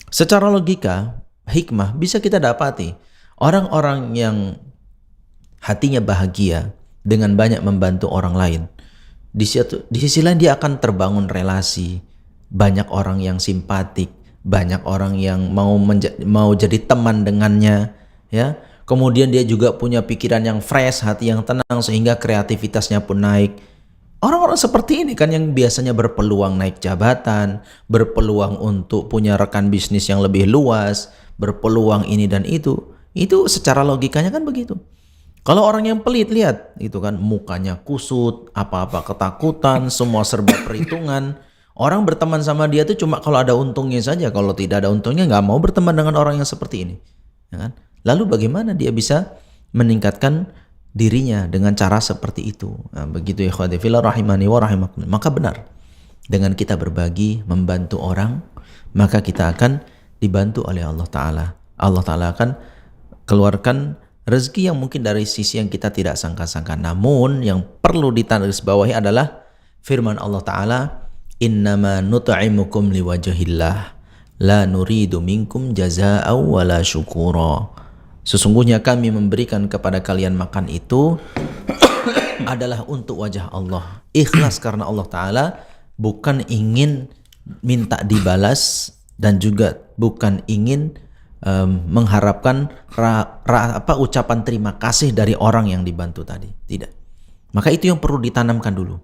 Secara logika, hikmah bisa kita dapati orang-orang yang hatinya bahagia dengan banyak membantu orang lain, di sisi lain dia akan terbangun relasi, banyak orang yang simpatik, banyak orang yang mau jadi teman dengannya, ya. Kemudian dia juga punya pikiran yang fresh, hati yang tenang, sehingga kreativitasnya pun naik. Orang-orang seperti ini kan yang biasanya berpeluang naik jabatan, berpeluang untuk punya rekan bisnis yang lebih luas, berpeluang ini dan itu secara logikanya kan begitu. Kalau orang yang pelit, lihat itu kan mukanya kusut, apa-apa ketakutan, semua serba perhitungan. Orang berteman sama dia tuh cuma kalau ada untungnya saja, kalau tidak ada untungnya nggak mau berteman dengan orang yang seperti ini, ya kan? Lalu bagaimana dia bisa meningkatkan dirinya dengan cara seperti itu? Nah, begitu ya ikhwati fillah rahimani wa rahimakumullah. Maka benar, dengan kita berbagi, membantu orang, maka kita akan dibantu oleh Allah Ta'ala. Allah Ta'ala akan keluarkan rezeki yang mungkin dari sisi yang kita tidak sangka-sangka. Namun yang perlu ditarisbawahi adalah firman Allah Ta'ala, innama nut'imukum liwajhillah la nuridu minkum jazaa'aw wala syukura. Sesungguhnya kami memberikan kepada kalian makan itu adalah untuk wajah Allah. Ikhlas karena Allah Ta'ala, bukan ingin minta dibalas dan juga bukan ingin mengharapkan ucapan terima kasih dari orang yang dibantu tadi. Tidak. Maka itu yang perlu ditanamkan dulu.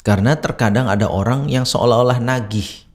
Karena terkadang ada orang yang seolah-olah nagih,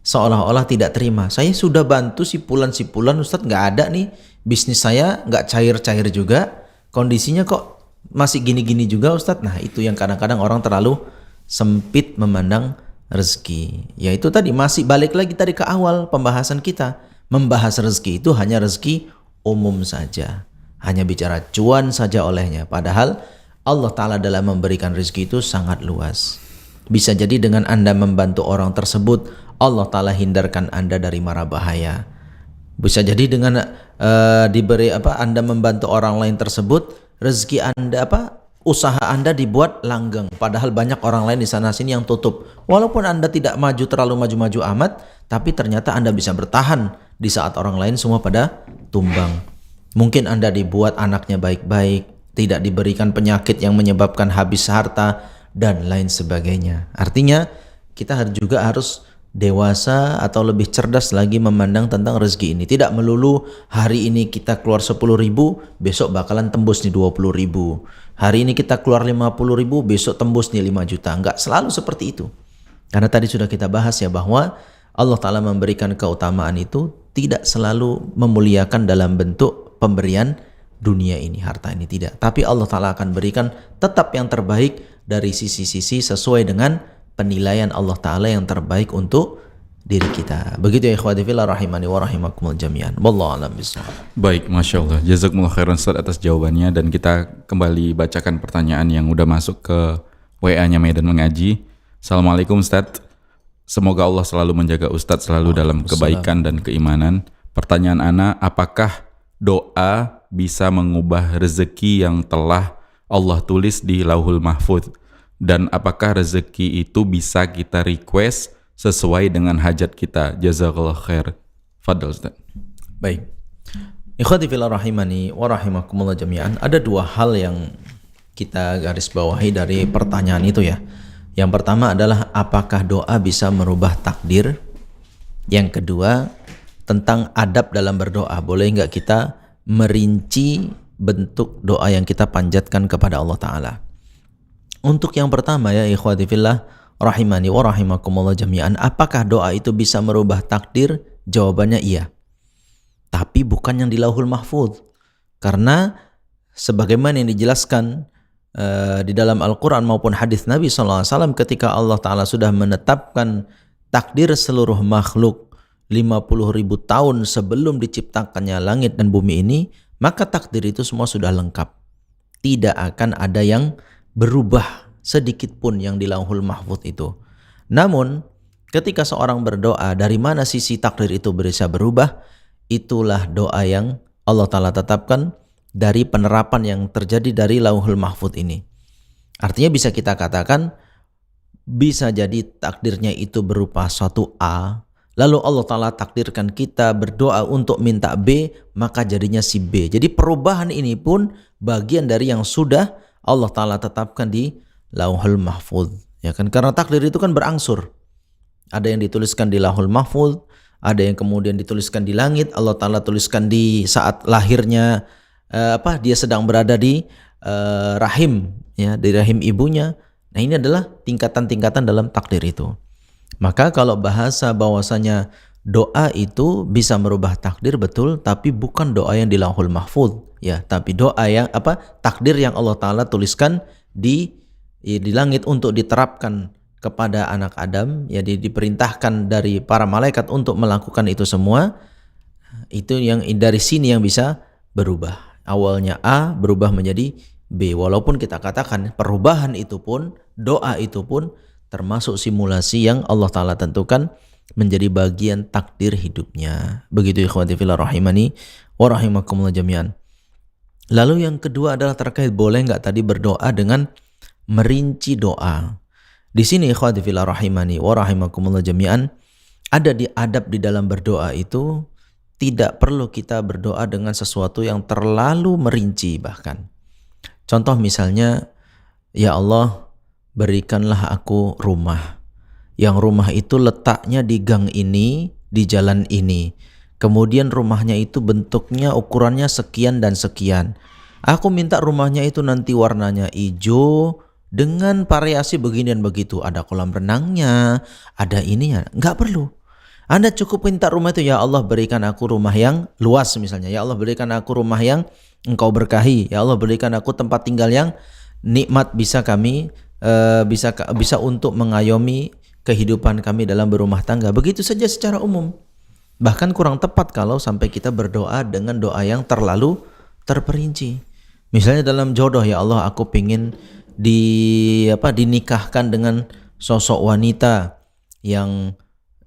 seolah-olah tidak terima. Saya sudah bantu si Fulan Ustadz, nggak ada nih, bisnis saya nggak cair-cair juga, kondisinya kok masih gini-gini juga Ustadz. Nah itu yang kadang-kadang orang terlalu sempit memandang rezeki. Yaitu tadi masih balik lagi tadi ke awal pembahasan kita, membahas rezeki itu hanya rezeki umum saja, hanya bicara cuan saja olehnya. Padahal Allah Ta'ala dalam memberikan rezeki itu sangat luas. Bisa jadi dengan Anda membantu orang tersebut, Allah Ta'ala hindarkan Anda dari mara bahaya. Bisa jadi dengan Anda membantu orang lain tersebut, rezeki Anda usaha Anda dibuat langgeng, padahal banyak orang lain di sana sini yang tutup. Walaupun Anda tidak terlalu maju-maju amat, tapi ternyata Anda bisa bertahan di saat orang lain semua pada tumbang. Mungkin Anda dibuat anaknya baik-baik, tidak diberikan penyakit yang menyebabkan habis harta dan lain sebagainya. Artinya kita juga harus dewasa atau lebih cerdas lagi memandang tentang rezeki ini. Tidak melulu hari ini kita keluar 10.000, besok bakalan tembus nih 20.000. Hari ini kita keluar 50.000, besok tembus nih 5 juta. Enggak selalu seperti itu. Karena tadi sudah kita bahas ya bahwa Allah Ta'ala memberikan keutamaan itu tidak selalu memuliakan dalam bentuk pemberian dunia ini, harta ini, tidak. Tapi Allah Ta'ala akan berikan tetap yang terbaik dari sisi-sisi sesuai dengan penilaian Allah Ta'ala yang terbaik untuk diri kita. Begitu ya ikhwati fillah rahimani wa rahimakumul jami'an. Wallahu a'lam bishawab. Baik, Masya Allah. Jazakumullah khairan Ustaz atas jawabannya, dan kita kembali bacakan pertanyaan yang udah masuk ke WA-nya Medan Mengaji. Assalamualaikum Ustaz. Semoga Allah selalu menjaga Ustaz selalu dalam kebaikan dan keimanan. Pertanyaan ana, apakah doa bisa mengubah rezeki yang telah Allah tulis di Lauhul Mahfuz? Dan apakah rezeki itu bisa kita request sesuai dengan hajat kita? Jazakallah khair. Fadal Ustaz. Baik. Ikhwati fillah rahimani wa rahimakumullah jami'an. Ada dua hal yang kita garis bawahi dari pertanyaan itu ya. Yang pertama adalah apakah doa bisa merubah takdir? Yang kedua tentang adab dalam berdoa. Boleh nggak kita merinci bentuk doa yang kita panjatkan kepada Allah Ta'ala? Untuk yang pertama ya ikhwati fillah rahimani wa rahimakumullah jami'an, apakah doa itu bisa merubah takdir? Jawabannya iya. Tapi bukan yang di Lauhul Mahfuz. Karena sebagaimana yang dijelaskan di dalam Al-Quran maupun hadis Nabi SAW, ketika Allah Ta'ala sudah menetapkan takdir seluruh makhluk 50.000 tahun sebelum diciptakannya langit dan bumi ini, maka takdir itu semua sudah lengkap. Tidak akan ada yang berubah sedikit pun yang di Lauhul Mahfuz itu. Namun ketika seorang berdoa, dari mana sisi takdir itu bisa berubah? Itulah doa yang Allah Ta'ala tetapkan dari penerapan yang terjadi dari Lauhul Mahfuz ini. Artinya bisa kita katakan, bisa jadi takdirnya itu berupa suatu A, lalu Allah Ta'ala takdirkan kita berdoa untuk minta B, maka jadinya si B. Jadi perubahan ini pun bagian dari yang sudah Allah Ta'ala tetapkan di Lauhul Mahfuz. Ya kan? Karena takdir itu kan berangsur. Ada yang dituliskan di Lauhul Mahfuz, ada yang kemudian dituliskan di langit, Allah Ta'ala tuliskan di saat lahirnya, dia sedang berada di rahim, ya, di rahim ibunya. Nah, ini adalah tingkatan-tingkatan dalam takdir itu. Maka kalau bahasa bahwasanya doa itu bisa merubah takdir, betul, tapi bukan doa yang di Lauhul Mahfuz, ya, tapi doa yang takdir yang Allah Ta'ala tuliskan di langit untuk diterapkan kepada anak Adam, ya, diperintahkan dari para malaikat untuk melakukan itu semua. Itu yang dari sini yang bisa berubah. Awalnya A berubah menjadi B. Walaupun kita katakan perubahan itu pun, doa itu pun termasuk simulasi yang Allah Ta'ala tentukan menjadi bagian takdir hidupnya. Begitu ikhwati fillah rahimani wa rahimakumullah jami'an. Lalu yang kedua adalah terkait boleh nggak tadi berdoa dengan merinci doa. Di sini ikhwati fillah rahimani wa rahimakumullah jami'an, ada di adab di dalam berdoa itu tidak perlu kita berdoa dengan sesuatu yang terlalu merinci bahkan. Contoh misalnya, ya Allah berikanlah aku rumah. Yang rumah itu letaknya di gang ini, di jalan ini. Kemudian rumahnya itu bentuknya, ukurannya sekian dan sekian. Aku minta rumahnya itu nanti warnanya hijau dengan variasi begini dan begitu. Ada kolam renangnya, ada ininya. Enggak perlu. Anda cukup minta rumah itu, ya Allah berikan aku rumah yang luas misalnya. Ya Allah berikan aku rumah yang Engkau berkahi. Ya Allah berikan aku tempat tinggal yang nikmat, bisa kami bisa untuk mengayomi kehidupan kami dalam berumah tangga. Begitu saja secara umum. Bahkan kurang tepat kalau sampai kita berdoa dengan doa yang terlalu terperinci. Misalnya dalam jodoh, ya Allah aku pingin dinikahkan dengan sosok wanita yang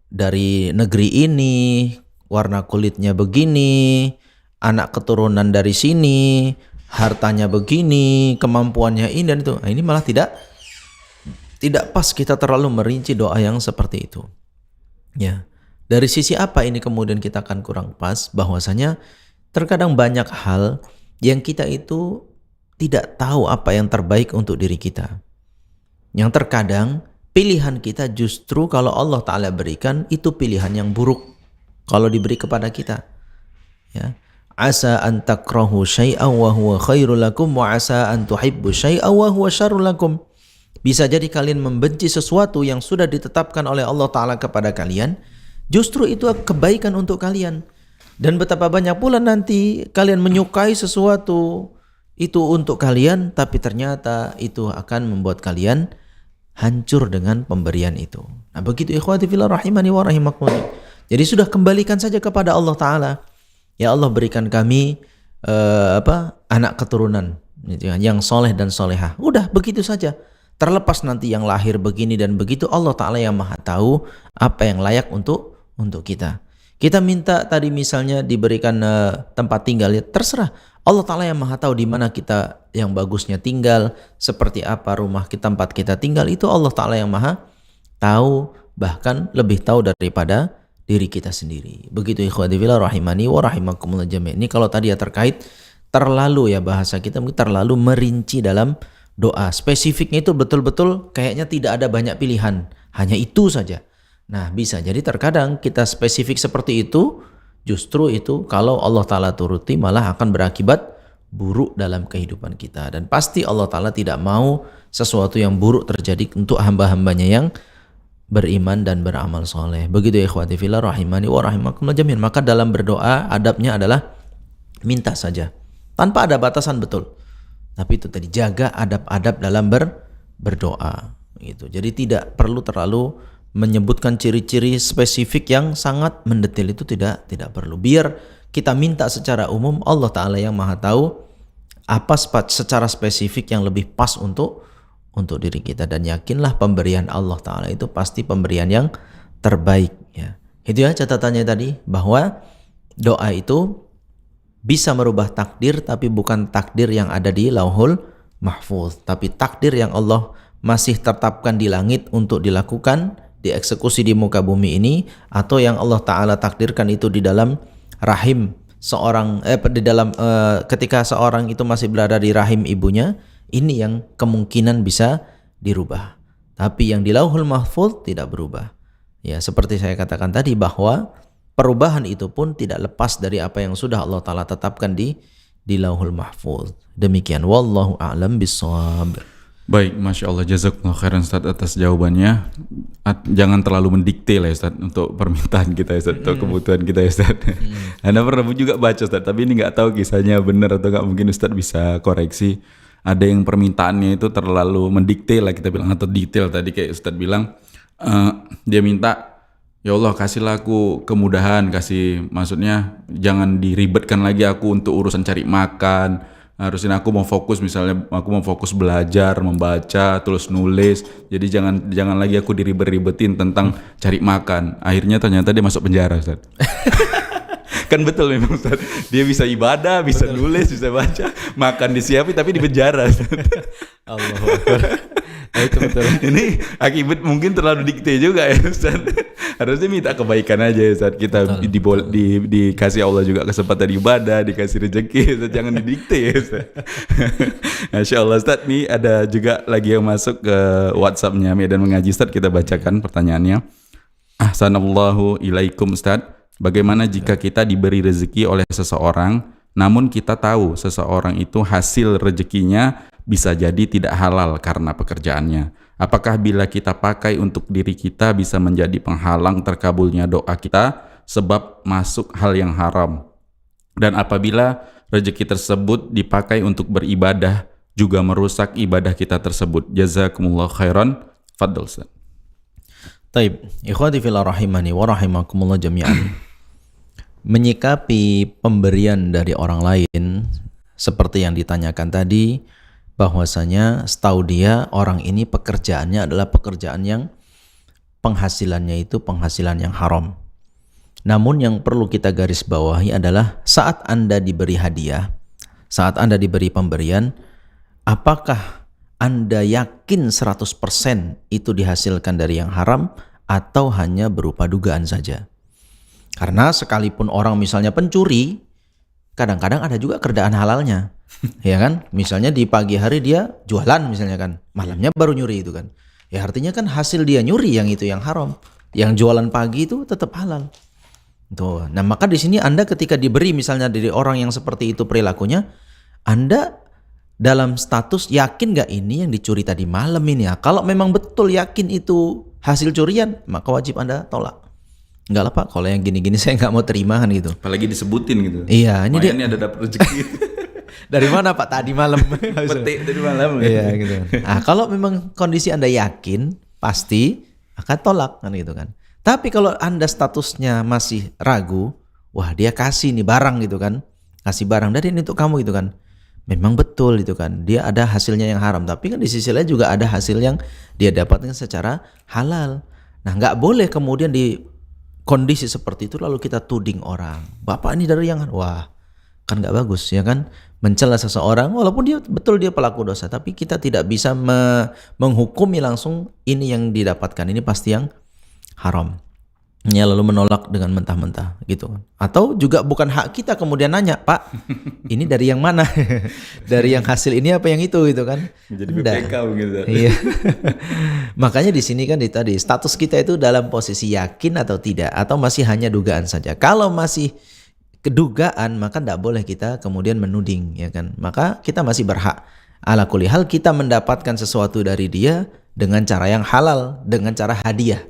dari negeri ini, warna kulitnya begini, anak keturunan dari sini, hartanya begini, kemampuannya ini dan itu. Nah, ini malah tidak pas kita terlalu merinci doa yang seperti itu. Ya. Dari sisi apa ini kemudian kita akan kurang pas? Bahwasanya terkadang banyak hal yang kita itu tidak tahu apa yang terbaik untuk diri kita. Yang terkadang pilihan kita justru kalau Allah Ta'ala berikan itu pilihan yang buruk kalau diberi kepada kita. Ya. Asa an takrahu syai'an wa huwa khairul lakum wa asa an tuhibbu syai'an wa huwa syarrul lakum. Bisa jadi kalian membenci sesuatu yang sudah ditetapkan oleh Allah Ta'ala kepada kalian, justru itu kebaikan untuk kalian. Dan betapa banyak pula nanti kalian menyukai sesuatu itu untuk kalian, tapi ternyata itu akan membuat kalian hancur dengan pemberian itu. Nah begitu ikhwati fillah rahimani wa rahimakumullah. Jadi sudah kembalikan saja kepada Allah Ta'ala. Ya Allah berikan kami anak keturunan yang soleh dan solehah. Udah begitu saja. Terlepas nanti yang lahir begini dan begitu, Allah Ta'ala yang maha tahu apa yang layak untuk kita. Kita minta tadi misalnya diberikan tempat tinggal, ya terserah. Allah Ta'ala yang maha tahu di mana kita yang bagusnya tinggal, seperti apa rumah kita, tempat kita tinggal, itu Allah Ta'ala yang maha tahu, bahkan lebih tahu daripada diri kita sendiri. Begitu ikhwati fillah rahimani wa rahimakumullah jami'. Ini kalau tadi ya terkait terlalu, ya bahasa kita terlalu merinci dalam doa. Spesifiknya itu betul-betul kayaknya tidak ada banyak pilihan, hanya itu saja. Nah bisa jadi terkadang kita spesifik seperti itu, justru itu kalau Allah Ta'ala turuti malah akan berakibat buruk dalam kehidupan kita. Dan pasti Allah Ta'ala tidak mau sesuatu yang buruk terjadi untuk hamba-hambanya yang beriman dan beramal soleh. Begitu ya ikhwati fillah rahimani wa rahimakumullah jami'an. Maka dalam berdoa adabnya adalah minta saja tanpa ada batasan, betul. Tapi itu tadi, jaga adab-adab dalam berdoa gitu. Jadi tidak perlu terlalu menyebutkan ciri-ciri spesifik yang sangat mendetail, itu tidak perlu. Biar kita minta secara umum, Allah Ta'ala yang maha tahu apa secara spesifik yang lebih pas untuk diri kita. Dan yakinlah pemberian Allah Ta'ala itu pasti pemberian yang terbaik ya. Itu ya catatannya tadi, bahwa doa itu bisa merubah takdir, tapi bukan takdir yang ada di Lauhul Mahfuz, tapi takdir yang Allah masih tetapkan di langit untuk dilakukan, dieksekusi di muka bumi ini, atau yang Allah Ta'ala takdirkan itu di dalam rahim seorang ketika seorang itu masih berada di rahim ibunya, ini yang kemungkinan bisa dirubah. Tapi yang di Lauhul Mahfuz tidak berubah. Ya, seperti saya katakan tadi, bahwa perubahan itu pun tidak lepas dari apa yang sudah Allah Ta'ala tetapkan di Lauhul Mahfuz. Demikian, wallahu a'lam bishawab. Baik, Masya Allah, jazakumullah khairan Ustaz atas jawabannya. Jangan terlalu mendikte lah Ustaz untuk permintaan kita ya Ustaz, untuk kebutuhan kita ya Ustaz. Anda pernah juga baca Ustaz, tapi ini nggak tahu kisahnya benar atau nggak, mungkin Ustaz bisa koreksi. Ada yang permintaannya itu terlalu mendikte lah kita bilang, atau detail tadi kayak Ustaz bilang, dia minta, ya Allah kasihlah aku kemudahan, maksudnya jangan diribetkan lagi aku untuk urusan cari makan. Harusnya aku mau fokus, misalnya aku mau fokus belajar, membaca, terus nulis. Jadi jangan lagi aku diribet-ribetin tentang cari makan. Akhirnya ternyata dia masuk penjara, Ustaz. Kan betul memang Ustaz. Dia bisa ibadah, bisa nulis, bisa baca, makan disiapin tapi di penjara. Allahu Akbar. Itu betul. Ini akibat mungkin terlalu dikte juga ya Ustaz. Harusnya minta kebaikan aja ya Ustaz. Kita dikasih Allah juga kesempatan ibadah, dikasih rezeki, Ustaz. Jangan didikte ya Ustaz. Masya Allah Ustaz. Nih ada juga lagi yang masuk ke WhatsApp-nya Medan Mengaji Ustaz. Kita bacakan pertanyaannya. Ahsanallahu ilaikum Ustaz. Bagaimana jika kita diberi rezeki oleh seseorang, namun kita tahu seseorang itu hasil rezekinya bisa jadi tidak halal karena pekerjaannya? Apakah bila kita pakai untuk diri kita bisa menjadi penghalang terkabulnya doa kita sebab masuk hal yang haram? Dan apabila rezeki tersebut dipakai untuk beribadah juga merusak ibadah kita tersebut? Jazakumullah khairan. Fadl Ustaz. Taib, ikhwati fillah rahimani wa rahimakumullah jami'an. Menyikapi pemberian dari orang lain seperti yang ditanyakan tadi, bahwasanya setahu dia orang ini pekerjaannya adalah pekerjaan yang penghasilannya itu penghasilan yang haram. Namun yang perlu kita garis bawahi adalah saat Anda diberi hadiah, saat Anda diberi pemberian, apakah Anda yakin 100% itu dihasilkan dari yang haram atau hanya berupa dugaan saja? Karena sekalipun orang misalnya pencuri, kadang-kadang ada juga kerjaan halalnya. Ya kan? Misalnya di pagi hari dia jualan misalnya kan, malamnya baru nyuri itu kan. Ya artinya kan hasil dia nyuri yang itu yang haram. Yang jualan pagi itu tetap halal. Tuh. Nah, maka di sini Anda ketika diberi misalnya dari orang yang seperti itu perilakunya, Anda dalam status yakin gak ini yang dicuri tadi malam ini ya? Kalau memang betul yakin itu hasil curian, maka wajib Anda tolak. Enggak lah Pak, kalau yang gini-gini saya nggak mau terima kan gitu. Apalagi disebutin gitu. Iya, ini dia. Ini ada dapat rezeki. Dari mana Pak tadi malam? Petik tadi malam. Iya gitu. Nah, kalau memang kondisi Anda yakin, pasti akan tolak kan gitu kan. Tapi kalau Anda statusnya masih ragu, wah dia kasih nih barang gitu kan. Kasih barang dari ini untuk kamu gitu kan. Memang betul itu kan. Dia ada hasilnya yang haram, tapi kan di sisi lain juga ada hasil yang dia dapatkan secara halal. Nah, nggak boleh kemudian di kondisi seperti itu lalu kita tuding orang. Bapak ini dari yang wah, kan nggak bagus ya kan, mencela seseorang walaupun dia betul dia pelaku dosa, tapi kita tidak bisa menghukumi langsung ini yang didapatkan ini pasti yang haram ya, lalu menolak dengan mentah-mentah gitu kan. Atau juga bukan hak kita kemudian nanya, Pak ini dari yang mana? Dari yang hasil ini apa yang itu gitu kan. Jadi BPK gitu. Iya. Makanya di sini kan tadi status kita itu dalam posisi yakin atau tidak, atau masih hanya dugaan saja. Kalau masih kedugaan maka tidak boleh kita kemudian menuding ya kan. Maka kita masih berhak ala kulli hal kita mendapatkan sesuatu dari dia dengan cara yang halal, dengan cara hadiah.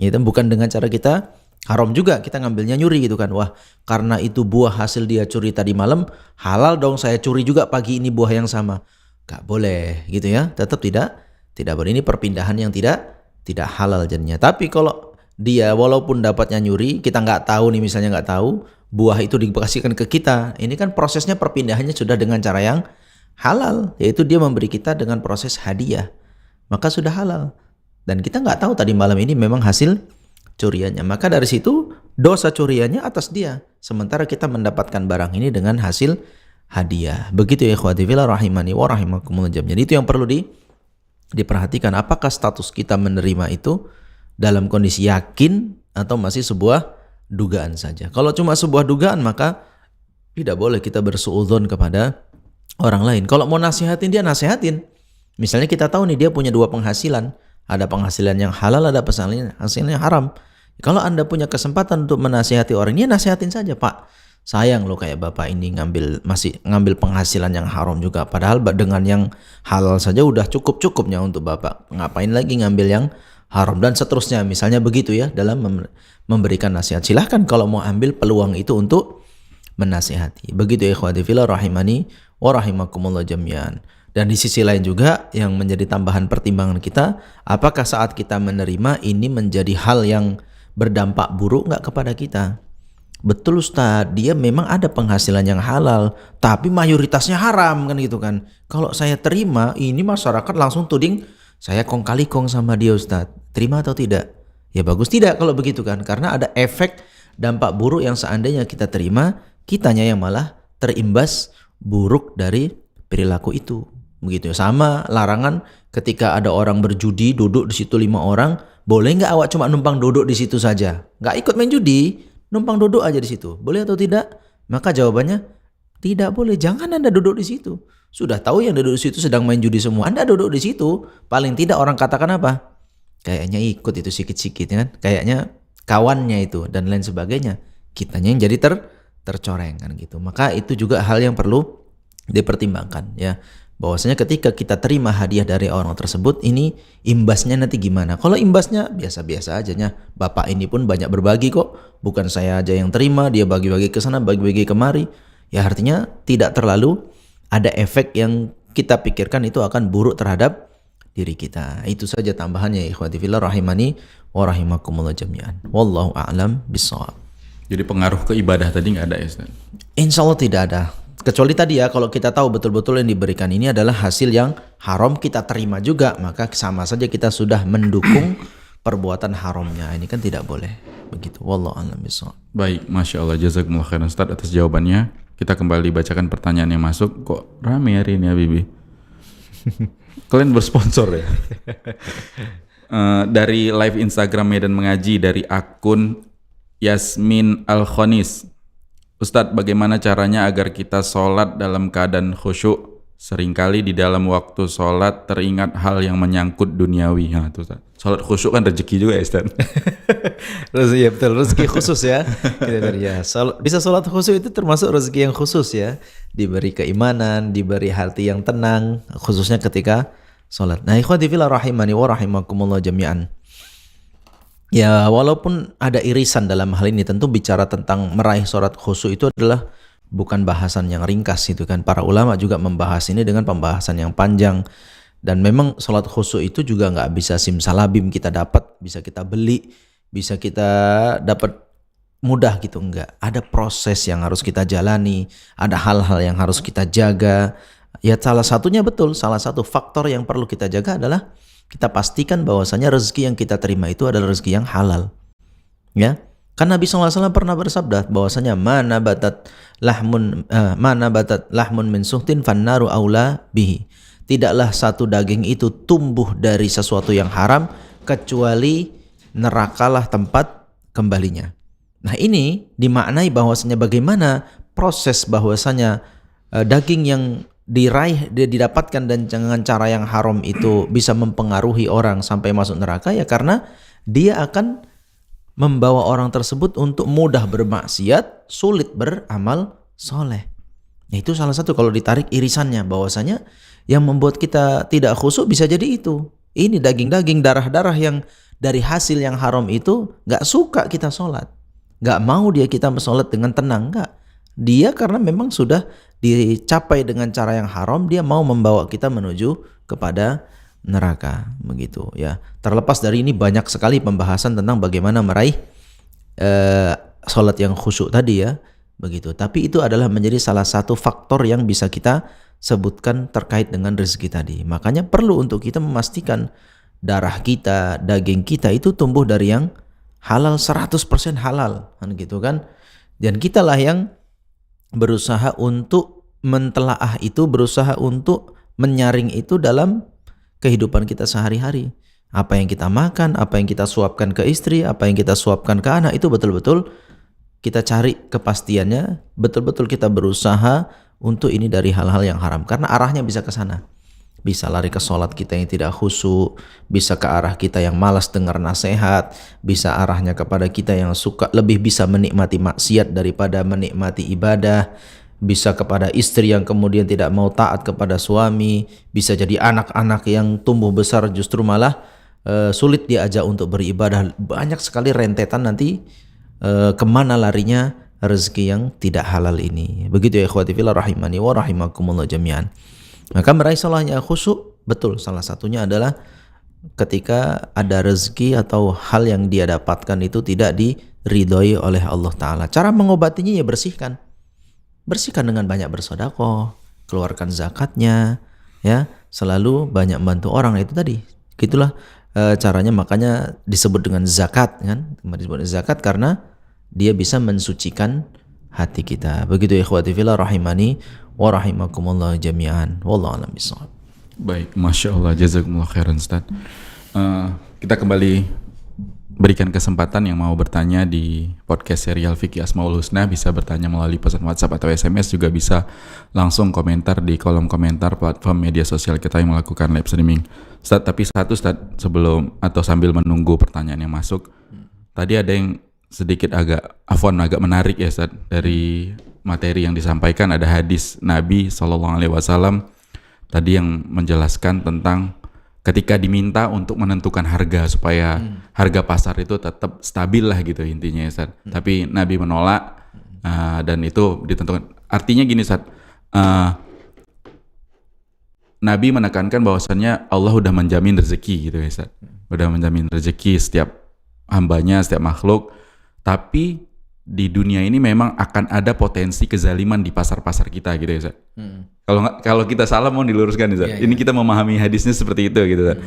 Ya, bukan dengan cara kita haram juga, kita ngambilnya nyuri gitu kan. Wah, karena itu buah hasil dia curi tadi malam, halal dong saya curi juga pagi ini buah yang sama. Gak boleh gitu ya. Tetap tidak boleh. Ini perpindahan yang tidak halal jadinya. Tapi kalau dia walaupun dapatnya nyuri, kita nggak tahu nih misalnya nggak tahu, buah itu dikasihkan ke kita. Ini kan prosesnya perpindahannya sudah dengan cara yang halal, yaitu dia memberi kita dengan proses hadiah. Maka sudah halal. Dan kita nggak tahu tadi malam ini memang hasil curiannya. Maka dari situ dosa curiannya atas dia. Sementara kita mendapatkan barang ini dengan hasil hadiah. Begitu ya ikhwati fillah rahimani wa rahimakumullah jami'an. Jadi itu yang perlu diperhatikan. Apakah status kita menerima itu dalam kondisi yakin atau masih sebuah dugaan saja. Kalau cuma sebuah dugaan maka tidak boleh kita bersuudzon kepada orang lain. Kalau mau nasihatin dia nasihatin. Misalnya kita tahu nih dia punya dua penghasilan. Ada penghasilan yang halal, ada penghasilan yang haram. Kalau Anda punya kesempatan untuk menasihati orang ini, nasihatin saja, Pak. Sayang loh kayak Bapak ini masih ngambil penghasilan yang haram juga. Padahal dengan yang halal saja udah cukup-cukupnya untuk Bapak. Ngapain lagi ngambil yang haram dan seterusnya. Misalnya begitu ya dalam memberikan nasihat. Silahkan kalau mau ambil peluang itu untuk menasihati. Begitu ya ikhwati fillah rahimani wa rahimakumullah jami'an. Dan di sisi lain juga yang menjadi tambahan pertimbangan kita, apakah saat kita menerima ini menjadi hal yang berdampak buruk nggak kepada kita? Betul Ustaz, dia memang ada penghasilan yang halal, tapi mayoritasnya haram kan gitu kan. Kalau saya terima, ini masyarakat langsung tuding, saya kong kali kong sama dia Ustaz. Terima atau tidak? Ya bagus tidak kalau begitu kan, karena ada efek dampak buruk yang seandainya kita terima, kitanya yang malah terimbas buruk dari perilaku itu. Begitu ya, sama larangan ketika ada orang berjudi duduk di situ 5 orang, boleh nggak awak cuma numpang duduk di situ saja, nggak ikut main judi, numpang duduk aja di situ, boleh atau tidak? Maka jawabannya tidak boleh, jangan Anda duduk di situ. Sudah tahu yang duduk di situ sedang main judi semua, Anda duduk di situ, paling tidak orang katakan apa? Kayaknya ikut itu sikit-sikit kan, kayaknya kawannya itu dan lain sebagainya, kitanya yang jadi tercoreng kan gitu. Maka itu juga hal yang perlu dipertimbangkan ya. Bahwasanya ketika kita terima hadiah dari orang tersebut, ini imbasnya nanti gimana? Kalau imbasnya biasa-biasa aja nya, Bapak ini pun banyak berbagi kok, bukan saya aja yang terima, dia bagi-bagi ke sana, bagi-bagi kemari. Ya artinya tidak terlalu ada efek yang kita pikirkan itu akan buruk terhadap diri kita. Itu saja tambahannya ikhwati fillah rahimani wa rahimakumullah jami'an. Wallahu a'lam bissawab. Jadi pengaruh ke ibadah tadi nggak ada ya Ustaz? Insya Allah tidak ada. Kecuali tadi ya, kalau kita tahu betul-betul yang diberikan ini adalah hasil yang haram, kita terima juga, maka sama saja kita sudah mendukung perbuatan haramnya. Ini kan tidak boleh. Begitu. Wallahu a'lam bishawab. Baik, Masya Allah. Jazakumullah khairan Ustaz atas jawabannya. Kita kembali bacakan pertanyaan yang masuk. Kok rame hari ini ya Bibi? Kalian bersponsor ya? Dari live Instagram Medan Mengaji dari akun Yasmin Al-Khonis. Ustadz, bagaimana caranya agar kita sholat dalam keadaan khusyuk seringkali di dalam waktu sholat teringat hal yang menyangkut duniawi. Nah, itu Ustaz. Sholat khusyuk kan rezeki juga ya Ustaz. Rezeki, ya betul, rezeki khusus ya. Bisa sholat khusyuk itu termasuk rezeki yang khusus ya. Diberi keimanan, diberi hati yang tenang, khususnya ketika sholat. Nah, ikhwati fillah rahimani wa rahimakumullah jami'an. Ya, walaupun ada irisan dalam hal ini, tentu bicara tentang meraih sholat khusyuk itu adalah bukan bahasan yang ringkas itu kan. Para ulama juga membahas ini dengan pembahasan yang panjang. Dan memang sholat khusyuk itu juga nggak bisa simsalabim kita dapat, bisa kita beli, bisa kita dapat mudah gitu, enggak. Ada proses yang harus kita jalani, ada hal-hal yang harus kita jaga. Ya salah satunya betul, salah satu faktor yang perlu kita jaga adalah kita pastikan bahwasanya rezeki yang kita terima itu adalah rezeki yang halal. Ya. Kan Nabi SAW pernah bersabda bahwasanya mana batat lahmun min suhtin fannaru aula bihi. Tidaklah satu daging itu tumbuh dari sesuatu yang haram kecuali nerakalah tempat kembalinya. Nah, ini dimaknai bahwasanya bagaimana proses bahwasanya daging yang didapatkan dan dengan cara yang haram itu bisa mempengaruhi orang sampai masuk neraka, ya karena dia akan membawa orang tersebut untuk mudah bermaksiat, sulit beramal soleh. Nah, itu salah satu kalau ditarik irisannya bahwasanya yang membuat kita tidak khusyuk bisa jadi itu. Ini daging-daging, darah-darah yang dari hasil yang haram itu gak suka kita sholat. Gak mau dia kita sholat dengan tenang, gak. Dia karena memang sudah dicapai dengan cara yang haram, dia mau membawa kita menuju kepada neraka, begitu ya. Terlepas dari ini banyak sekali pembahasan tentang bagaimana meraih sholat yang khusyuk tadi ya, begitu. Tapi itu adalah menjadi salah satu faktor yang bisa kita sebutkan terkait dengan rezeki tadi. Makanya perlu untuk kita memastikan darah kita, daging kita itu tumbuh dari yang halal, 100% halal, kan gitu kan. Dan kitalah yang berusaha untuk mentelaah itu, berusaha untuk menyaring itu dalam kehidupan kita sehari-hari. Apa yang kita makan, apa yang kita suapkan ke istri, apa yang kita suapkan ke anak, itu betul-betul kita cari kepastiannya, betul-betul kita berusaha untuk ini dari hal-hal yang haram. Karena arahnya bisa ke sana. Bisa lari ke sholat kita yang tidak khusyuk, bisa ke arah kita yang malas dengar nasihat, bisa arahnya kepada kita yang suka lebih bisa menikmati maksiat daripada menikmati ibadah, bisa kepada istri yang kemudian tidak mau taat kepada suami, bisa jadi anak-anak yang tumbuh besar justru malah sulit diajak untuk beribadah. Banyak sekali rentetan nanti kemana larinya rezeki yang tidak halal ini. Begitu ya ikhwati fillah rahimani wa rahimakumullah jami'an. Maka meraih sholat yang khusyuk, betul, salah satunya adalah ketika ada rezeki atau hal yang dia dapatkan itu tidak diridhoi oleh Allah Ta'ala. Cara mengobatinya ya bersihkan dengan banyak bersedekah, keluarkan zakatnya, ya, selalu banyak bantu orang, itu tadi. Gitulah caranya, makanya disebut dengan zakat kan, disebut zakat karena dia bisa mensucikan hati kita. Begitu ikhwati fillah rahimani wa rahimakumullah jami'an. Wallahu a'lam bishawab. Baik, Masya Allah, jazakumullah khairan Ustaz. Kita kembali berikan kesempatan yang mau bertanya di podcast serial Fikih Asmaul Husna, bisa bertanya melalui pesan WhatsApp atau SMS, juga bisa langsung komentar di kolom komentar platform media sosial kita yang melakukan live streaming. Ustaz, tapi Ustaz, sebelum atau sambil menunggu pertanyaan yang masuk, tadi ada yang sedikit agak menarik ya Ustaz, dari materi yang disampaikan. Ada hadis Nabi SAW tadi yang menjelaskan tentang ketika diminta untuk menentukan harga supaya harga pasar itu tetap stabil lah gitu intinya ya Ustaz. Tapi Nabi menolak dan itu ditentukan. Artinya gini Ustaz, Nabi menekankan bahwasannya Allah udah menjamin rezeki gitu ya Ustaz. Udah menjamin rezeki setiap hambanya, setiap makhluk. Tapi di dunia ini memang akan ada potensi kezaliman di pasar-pasar kita gitu ya Ustaz. Kalau kita salah mau diluruskan Ustaz. Ini kita memahami hadisnya seperti itu gitu Ustaz.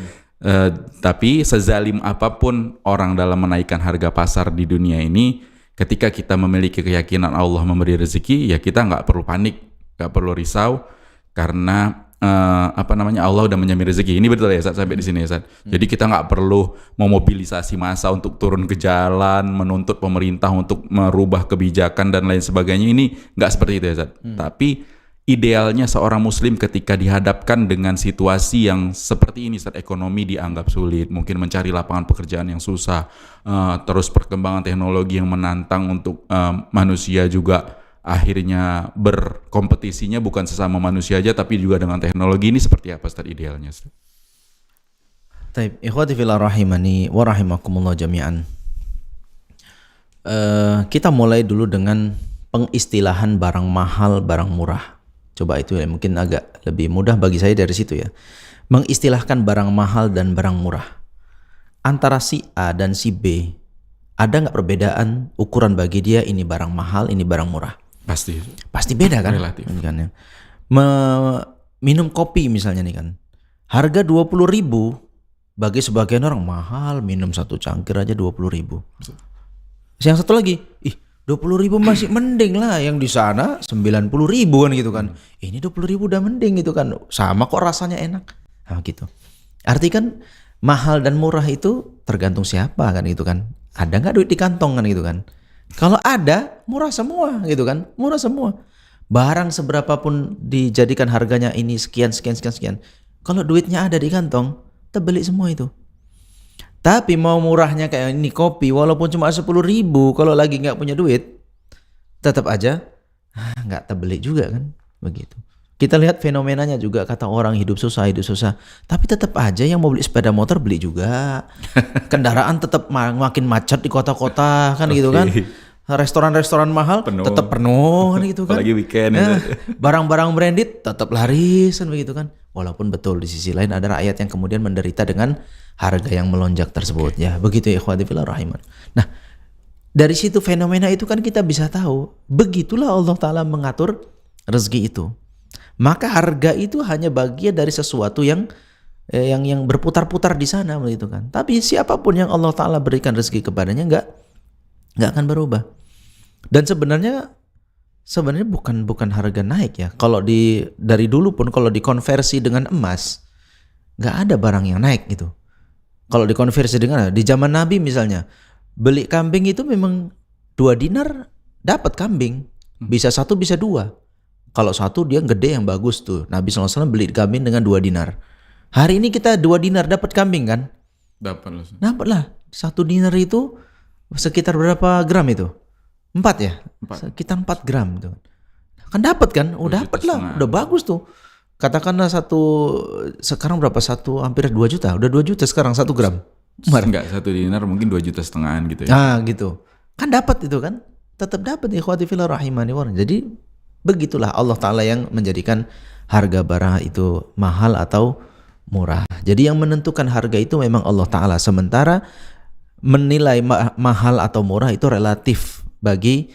Tapi sezalim apapun orang dalam menaikkan harga pasar di dunia ini, ketika kita memiliki keyakinan Allah memberi rezeki, ya kita nggak perlu panik, nggak perlu risau, karena Allah udah menjamin rezeki. Ini betul ya Ustaz, sampai di sini ya Ustaz. Jadi kita nggak perlu memobilisasi massa untuk turun ke jalan, menuntut pemerintah untuk merubah kebijakan dan lain sebagainya. Ini nggak seperti itu ya Ustaz. Tapi idealnya seorang muslim ketika dihadapkan dengan situasi yang seperti ini, saat ekonomi dianggap sulit, mungkin mencari lapangan pekerjaan yang susah, terus perkembangan teknologi yang menantang untuk manusia juga akhirnya berkompetisinya bukan sesama manusia aja tapi juga dengan teknologi, ini seperti apa Ustaz idealnya Ustaz? Taib, ikhwati fillah rahimani wa rahimakumullah jami'an. Kita mulai dulu dengan pengistilahan barang mahal, barang murah. Coba itu ya, mungkin agak lebih mudah bagi saya dari situ ya. Mengistilahkan barang mahal dan barang murah. Antara si A dan si B, ada nggak perbedaan ukuran bagi dia ini barang mahal, ini barang murah? Pasti beda kan? Relatif. Kan ya. Minum kopi misalnya nih kan. Harga 20.000 bagi sebagian orang mahal, minum satu cangkir aja 20.000. Yang satu lagi, 20.000 masih mending lah, yang di sana 90.000 kan gitu kan. Ini 20.000 udah mending gitu kan. Sama kok rasanya enak. Nah gitu. Arti kan mahal dan murah itu tergantung siapa kan gitu kan. Ada nggak duit di kantong kan gitu kan. Kalau ada, murah semua gitu kan. Murah semua. Barang seberapa pun dijadikan harganya ini sekian. Kalau duitnya ada di kantong, terbeli semua itu. Tapi mau murahnya kayak ini kopi, walaupun cuma 10.000, kalau lagi nggak punya duit, tetap aja nggak terbeli juga kan, begitu. Kita lihat fenomenanya juga, kata orang hidup susah, tapi tetap aja yang mau beli sepeda motor beli juga. Kendaraan tetap makin macet di kota-kota kan gitu kan. Restoran-restoran mahal tetap penuh kan gitu kan. Apalagi weekend. Barang-barang branded tetap laris kan begitu kan. Walaupun betul di sisi lain ada rakyat yang kemudian menderita dengan harga yang melonjak tersebut ya. Begitu ya ikhwati fillah rahiman. Nah, dari situ fenomena itu kan kita bisa tahu, begitulah Allah Ta'ala mengatur rezeki itu. Maka harga itu hanya bagian dari sesuatu yang berputar-putar di sana begitu kan. Tapi siapapun yang Allah Ta'ala berikan rezeki kepadanya nggak akan berubah. Dan sebenarnya bukan harga naik ya. Kalau dari dulu pun kalau dikonversi dengan emas, nggak ada barang yang naik gitu. Kalau dikonversi dengan di zaman Nabi misalnya, beli kambing itu memang 2 dinar dapat kambing. Bisa 1 bisa 2. Kalau 1 dia gede yang bagus tuh. Nabi SAW beli kambing dengan 2 dinar. Hari ini kita 2 dinar dapat kambing kan? Dapat lah. 1 dinar itu sekitar berapa gram itu? 4 ya? 4. Sekitar 4 gram tuh. Kan dapat kan? Oh dapat lah. Udah bagus tuh. Katakanlah sekarang berapa? Hampir 2 juta. Udah 2 juta sekarang 1 gram. Enggak, 1 dinar mungkin 2,5 juta gitu ya. Nah gitu. Kan dapat itu kan. Tetap dapat ikhwati fillah rahimani wa. Jadi begitulah Allah Ta'ala yang menjadikan harga barang itu mahal atau murah. Jadi yang menentukan harga itu memang Allah Ta'ala. Sementara menilai mahal atau murah itu relatif bagi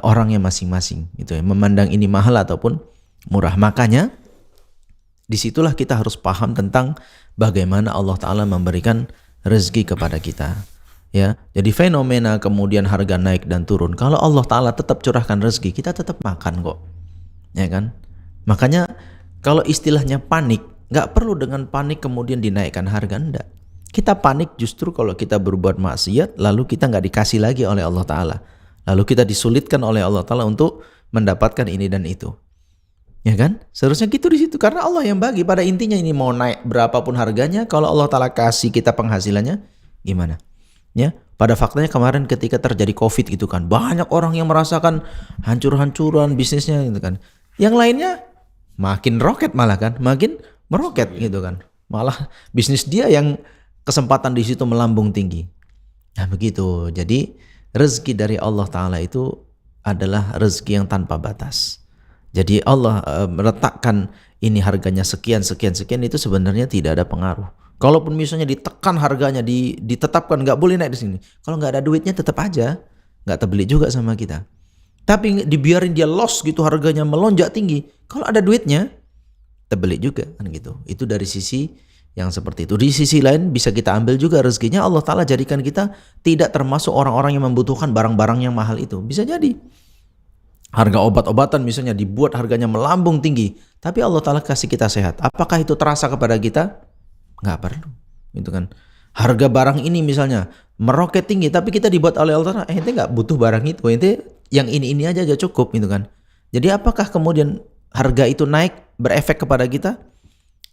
orangnya masing-masing gitu ya. Memandang ini mahal ataupun murah. Makanya disitulah kita harus paham tentang bagaimana Allah Ta'ala memberikan rezeki kepada kita ya. Jadi fenomena kemudian harga naik dan turun, kalau Allah Ta'ala tetap curahkan rezeki, kita tetap makan kok ya kan. Makanya kalau istilahnya panik, gak perlu dengan panik kemudian dinaikkan harga, enggak. Kita panik justru kalau kita berbuat maksiat lalu kita gak dikasih lagi oleh Allah Ta'ala, lalu kita disulitkan oleh Allah Ta'ala untuk mendapatkan ini dan itu. Ya kan? Seharusnya gitu di situ, karena Allah yang bagi. Pada intinya ini mau naik berapapun harganya, kalau Allah Ta'ala kasih kita penghasilannya, gimana? Ya, pada faktanya kemarin ketika terjadi Covid gitu kan, banyak orang yang merasakan hancur-hancuran bisnisnya gitu kan. Yang lainnya makin roket malah kan, makin meroket gitu kan. Malah bisnis dia yang kesempatan di situ melambung tinggi. Nah begitu. Jadi rezeki dari Allah Ta'ala itu adalah rezeki yang tanpa batas. Jadi Allah meletakkan ini harganya sekian itu sebenarnya tidak ada pengaruh. Kalaupun misalnya ditekan harganya, ditetapkan nggak boleh naik di sini, kalau nggak ada duitnya tetap aja nggak terbeli juga sama kita. Tapi dibiarin dia loss gitu, harganya melonjak tinggi, kalau ada duitnya terbeli juga kan gitu. Itu dari sisi yang seperti itu. Di sisi lain bisa kita ambil juga rezekinya, Allah Ta'ala jadikan kita tidak termasuk orang-orang yang membutuhkan barang-barang yang mahal itu. Bisa jadi harga obat-obatan misalnya dibuat harganya melambung tinggi, tapi Allah Ta'ala kasih kita sehat. Apakah itu terasa kepada kita? Nggak perlu, gitu kan. Harga barang ini misalnya meroket tinggi, tapi kita dibuat oleh Allah Ta'ala, ente nggak butuh barang itu, ente yang ini aja cukup, gitu kan. Jadi apakah kemudian harga itu naik berefek kepada kita?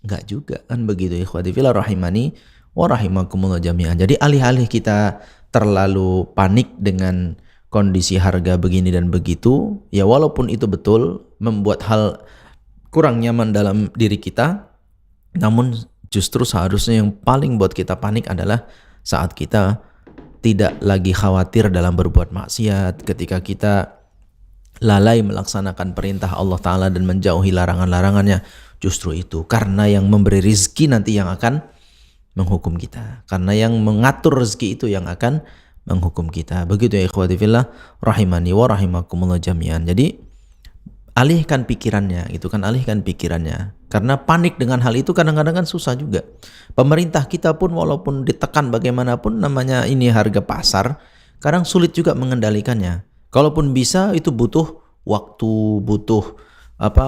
Enggak juga kan begitu, ikhwati fillah rahimani wa rahimakumullah jami'an. Jadi alih-alih kita terlalu panik dengan kondisi harga begini dan begitu, ya walaupun itu betul membuat hal kurang nyaman dalam diri kita, namun justru seharusnya yang paling buat kita panik adalah saat kita tidak lagi khawatir dalam berbuat maksiat, ketika kita lalai melaksanakan perintah Allah Ta'ala dan menjauhi larangan-larangannya. Justru itu, karena yang memberi rizki nanti yang akan menghukum kita, karena yang mengatur rezeki itu yang akan menghukum kita. Begitu ya ikhwati fillah rahimani wa rahimakumullah jami'an. Jadi alihkan pikirannya gitu kan, alihkan pikirannya, karena panik dengan hal itu kadang-kadang kan susah juga. Pemerintah kita pun walaupun ditekan bagaimanapun, namanya ini harga pasar, kadang sulit juga mengendalikannya. Kalaupun bisa itu butuh waktu, butuh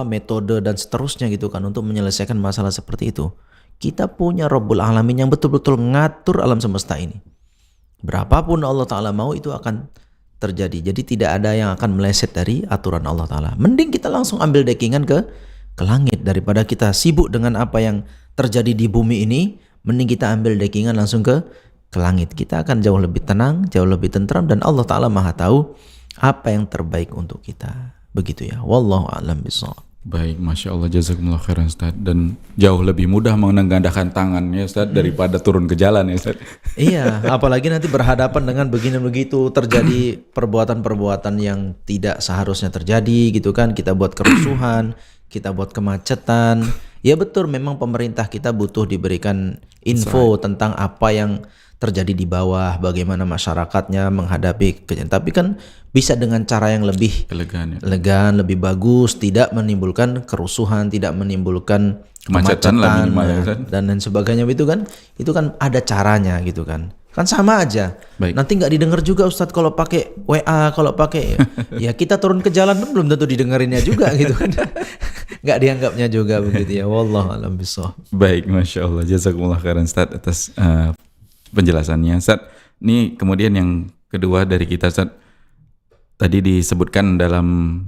metode dan seterusnya gitu kan untuk menyelesaikan masalah seperti itu. Kita punya Rabbul Alamin yang betul-betul ngatur alam semesta ini. Berapapun Allah Ta'ala mau itu akan terjadi. Jadi tidak ada yang akan meleset dari aturan Allah Ta'ala. Mending kita langsung ambil dekingan ke langit daripada kita sibuk dengan apa yang terjadi di bumi ini. Mending kita ambil dekingan langsung ke langit. Kita akan jauh lebih tenang, jauh lebih tentram, dan Allah Ta'ala maha tahu apa yang terbaik untuk kita. Begitu ya. Wallahu a'lam bishawab. Baik, Masya Allah, jazakumullah khairan Ustaz. Dan jauh lebih mudah mengandalkan tangannya Ustaz daripada turun ke jalan ya Ustaz. Iya, apalagi nanti berhadapan dengan begini begitu, terjadi perbuatan-perbuatan yang tidak seharusnya terjadi gitu kan. Kita buat kerusuhan, kita buat kemacetan. Ya betul, memang pemerintah kita butuh diberikan info tentang apa yang terjadi di bawah, bagaimana masyarakatnya menghadapi kejadian. Tapi kan bisa dengan cara yang lebih elegan, lebih bagus, tidak menimbulkan kerusuhan, tidak menimbulkan kemacetan dan lain sebagainya. Itu kan ada caranya gitu kan. Kan sama aja. Baik. Nanti nggak didengar juga Ustadz kalau pakai WA, kalau pakai ya kita turun ke jalan belum tentu didengerinnya juga gitu kan. Nggak dianggapnya juga begitu ya. Wallahu a'lam bishawab. Baik, Masya Allah, jazakumullah khairan Ustadz atas penjelasannya Ustadz. Ini kemudian yang kedua dari kita Ustadz, tadi disebutkan dalam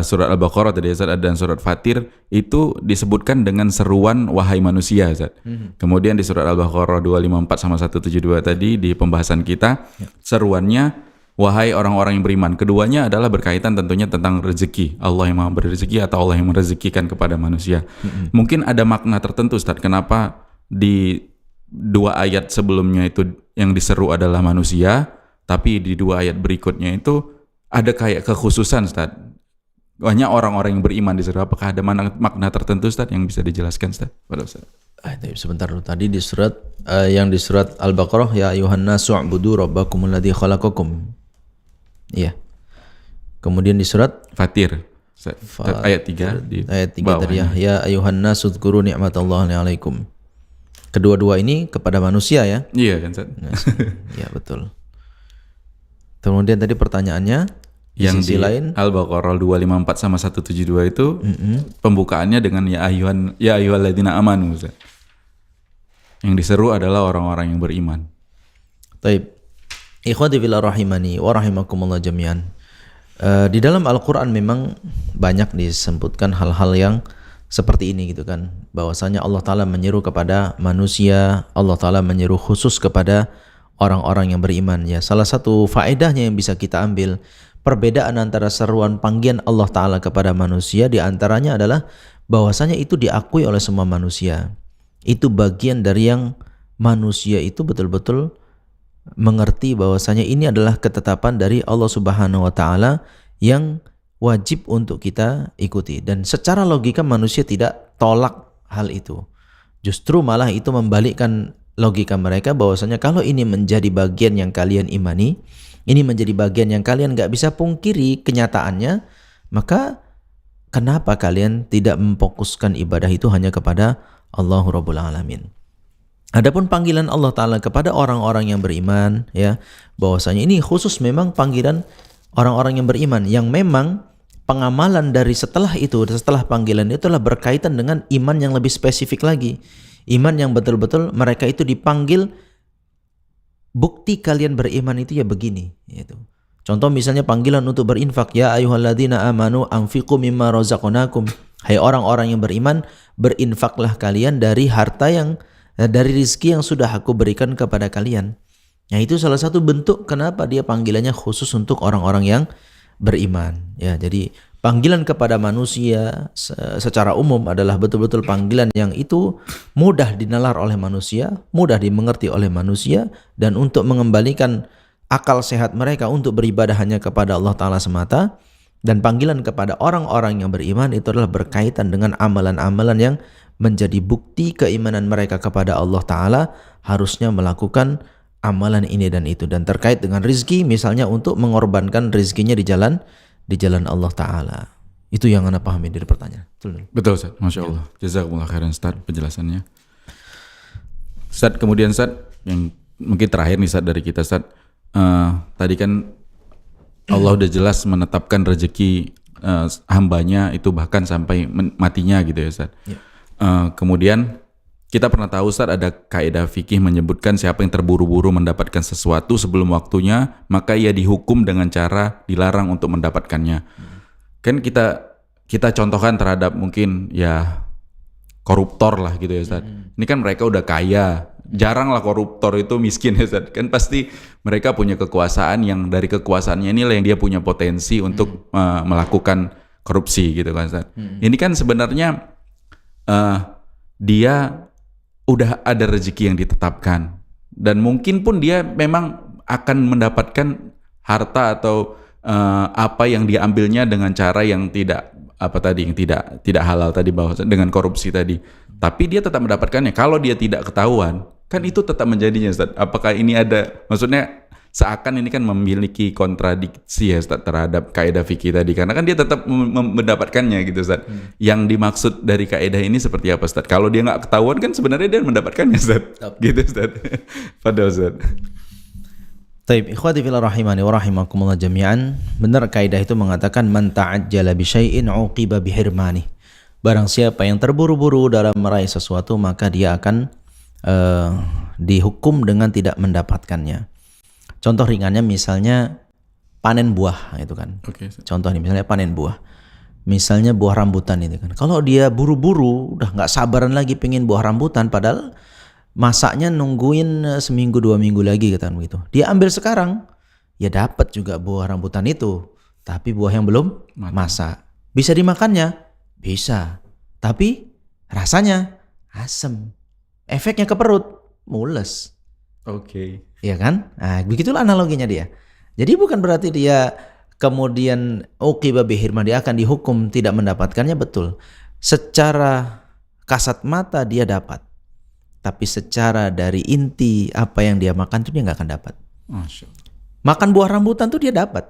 surat Al-Baqarah tadi Ustadz dan surat Fatir itu disebutkan dengan seruan wahai manusia Ustadz. Kemudian di surat Al-Baqarah 254 sama 172 tadi di pembahasan kita seruannya wahai orang-orang yang beriman. Keduanya adalah berkaitan tentunya tentang rezeki. Allah yang maha beri rezeki atau Allah yang merezekikan kepada manusia. Mungkin ada makna tertentu Ustadz kenapa di dua ayat sebelumnya itu yang diseru adalah manusia, tapi di dua ayat berikutnya itu ada kayak kekhususan Ustaz. Banyak orang-orang yang beriman diseru. Apakah ada makna tertentu Ustaz yang bisa dijelaskan Ustaz? Pada Ustaz. Sebentar dulu, tadi di surat yang di surat Al-Baqarah ya ayuhan nasu u'budu rabbakumul ladzi khalaqakum. Iya. Kemudian di surat Fatir ayat 3 di ayat 3 tadi ya ayuhan nasu dzkuru ni'matallahi 'alaikum. Kedua-dua ini kepada manusia ya. Iya kan Ustaz? Iya betul. Kemudian tadi pertanyaannya yang di lain Al-Baqarah 254 sama 172 itu pembukaannya dengan ya ayyuhalladzina amanu Ustaz. Yang diseru adalah orang-orang yang beriman. Baik. Ikhwati fillah rahimani wa rahimakumullah jami'an. Di dalam Al-Qur'an memang banyak disebutkan hal-hal yang seperti ini gitu kan, bahwasanya Allah Ta'ala menyeru kepada manusia, Allah Ta'ala menyeru khusus kepada orang-orang yang beriman ya. Salah satu faedahnya yang bisa kita ambil, perbedaan antara seruan panggilan Allah Ta'ala kepada manusia diantaranya adalah bahwasanya itu diakui oleh semua manusia. Itu bagian dari yang manusia itu betul-betul mengerti bahwasanya ini adalah ketetapan dari Allah Subhanahu wa Ta'ala yang wajib untuk kita ikuti, dan secara logika manusia tidak tolak hal itu. Justru malah itu membalikkan logika mereka bahwasanya kalau ini menjadi bagian yang kalian imani, ini menjadi bagian yang kalian gak bisa pungkiri kenyataannya, maka kenapa kalian tidak memfokuskan ibadah itu hanya kepada Allah Rabbul Alamin. Adapun panggilan Allah Ta'ala kepada orang-orang yang beriman ya, bahwasanya ini khusus memang panggilan orang-orang yang beriman yang memang pengamalan dari setelah itu, setelah panggilan itu adalah berkaitan dengan iman yang lebih spesifik lagi. Iman yang betul-betul mereka itu dipanggil, bukti kalian beriman itu ya begini. Gitu. Contoh misalnya panggilan untuk berinfak, ya ayyuhalladzina amanu anfiqu mimma razaqnakum. Hai orang-orang yang beriman, berinfaklah kalian dari harta yang dari rizki yang sudah aku berikan kepada kalian. Nah, itu salah satu bentuk kenapa dia panggilannya khusus untuk orang-orang yang beriman. Ya, jadi panggilan kepada manusia secara umum adalah betul-betul panggilan yang itu mudah dinalar oleh manusia, mudah dimengerti oleh manusia, dan untuk mengembalikan akal sehat mereka untuk beribadah hanya kepada Allah Ta'ala semata. Dan panggilan kepada orang-orang yang beriman itu adalah berkaitan dengan amalan-amalan yang menjadi bukti keimanan mereka kepada Allah Ta'ala, harusnya melakukan amalan ini dan itu. Dan terkait dengan rizki, misalnya untuk mengorbankan rizkinya di jalan Allah Ta'ala. Itu yang Anda pahami dari pertanyaan. Betul Ustaz, Masya Allah. Jazakumullah khairan Ustaz penjelasannya. Ustaz, kemudian Ustaz, yang mungkin terakhir nih Ustaz dari kita Ustaz, tadi kan Allah udah jelas menetapkan rezeki hambanya itu bahkan sampai matinya gitu ya Ustaz. Ya. Kemudian kita pernah tahu Ustaz ada kaidah fikih menyebutkan siapa yang terburu-buru mendapatkan sesuatu sebelum waktunya maka ia dihukum dengan cara dilarang untuk mendapatkannya. Kan kita contohkan terhadap mungkin ya koruptor lah gitu ya Ustaz. Ini kan mereka udah kaya, jarang lah koruptor itu miskin ya Ustaz. Kan pasti mereka punya kekuasaan yang dari kekuasaannya inilah yang dia punya potensi untuk melakukan korupsi gitu kan Ustaz. Ini kan sebenarnya dia udah ada rezeki yang ditetapkan dan mungkin pun dia memang akan mendapatkan harta atau apa yang diambilnya dengan cara yang tidak tidak halal tadi bahwa dengan korupsi tadi, tapi dia tetap mendapatkannya. Kalau dia tidak ketahuan, kan itu tetap menjadinya Ustaz. Apakah ini ada, maksudnya seakan ini kan memiliki kontradiksi ya Ustaz terhadap kaidah fikih tadi, karena kan dia tetap mendapatkannya gitu Ustaz. Yang dimaksud dari kaidah ini seperti apa Ustaz? Kalau dia nggak ketahuan kan sebenarnya dia mendapatkannya Ustaz. Gitu Ustaz. Pada Ustaz. Taib, ikhwati fillah rahimani wa rahimakumullah jami'an. Benar kaidah itu mengatakan man ta'ajjala bi syai'in 'uqiba bi hirmani. Barang siapa yang terburu-buru dalam meraih sesuatu maka dia akan dihukum dengan tidak mendapatkannya. Contoh ringannya misalnya panen buah itu kan. Contoh nih misalnya panen buah. Misalnya buah rambutan itu kan. Kalau dia buru-buru udah nggak sabaran lagi pengen buah rambutan padahal masaknya nungguin seminggu 2 minggu lagi katakan begitu. Dia ambil sekarang, ya dapat juga buah rambutan itu, tapi buah yang belum masak. Bisa dimakannya? Bisa. Tapi rasanya asam. Efeknya ke perut, mules. Oke. Iya kan? Nah, begitulah analoginya dia. Jadi bukan berarti dia kemudian uqiba bihirman dia akan dihukum tidak mendapatkannya, betul. Secara kasat mata dia dapat. Tapi secara dari inti apa yang dia makan tuh dia nggak akan dapat. Masya Allah. Makan buah rambutan tuh dia dapat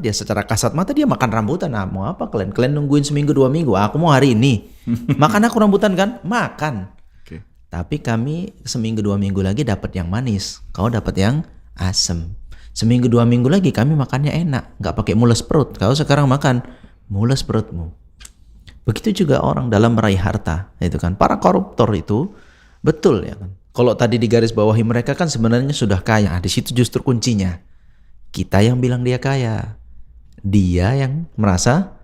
dia secara kasat mata dia makan rambutan. Nah, mau apa kalian nungguin seminggu 2 minggu? Aku mau hari ini. Makan aku rambutan kan? Makan. Okay. Tapi kami seminggu 2 minggu lagi dapat yang manis. Kau dapat yang asam. Seminggu 2 minggu lagi kami makannya enak, nggak pakai mules perut. Kau sekarang makan mules perutmu. Begitu juga orang dalam meraih harta, itu kan. Para koruptor itu betul ya kan. Kalau tadi di garis bawahi mereka kan sebenarnya sudah kaya. Di situ justru kuncinya. Kita yang bilang dia kaya. Dia yang merasa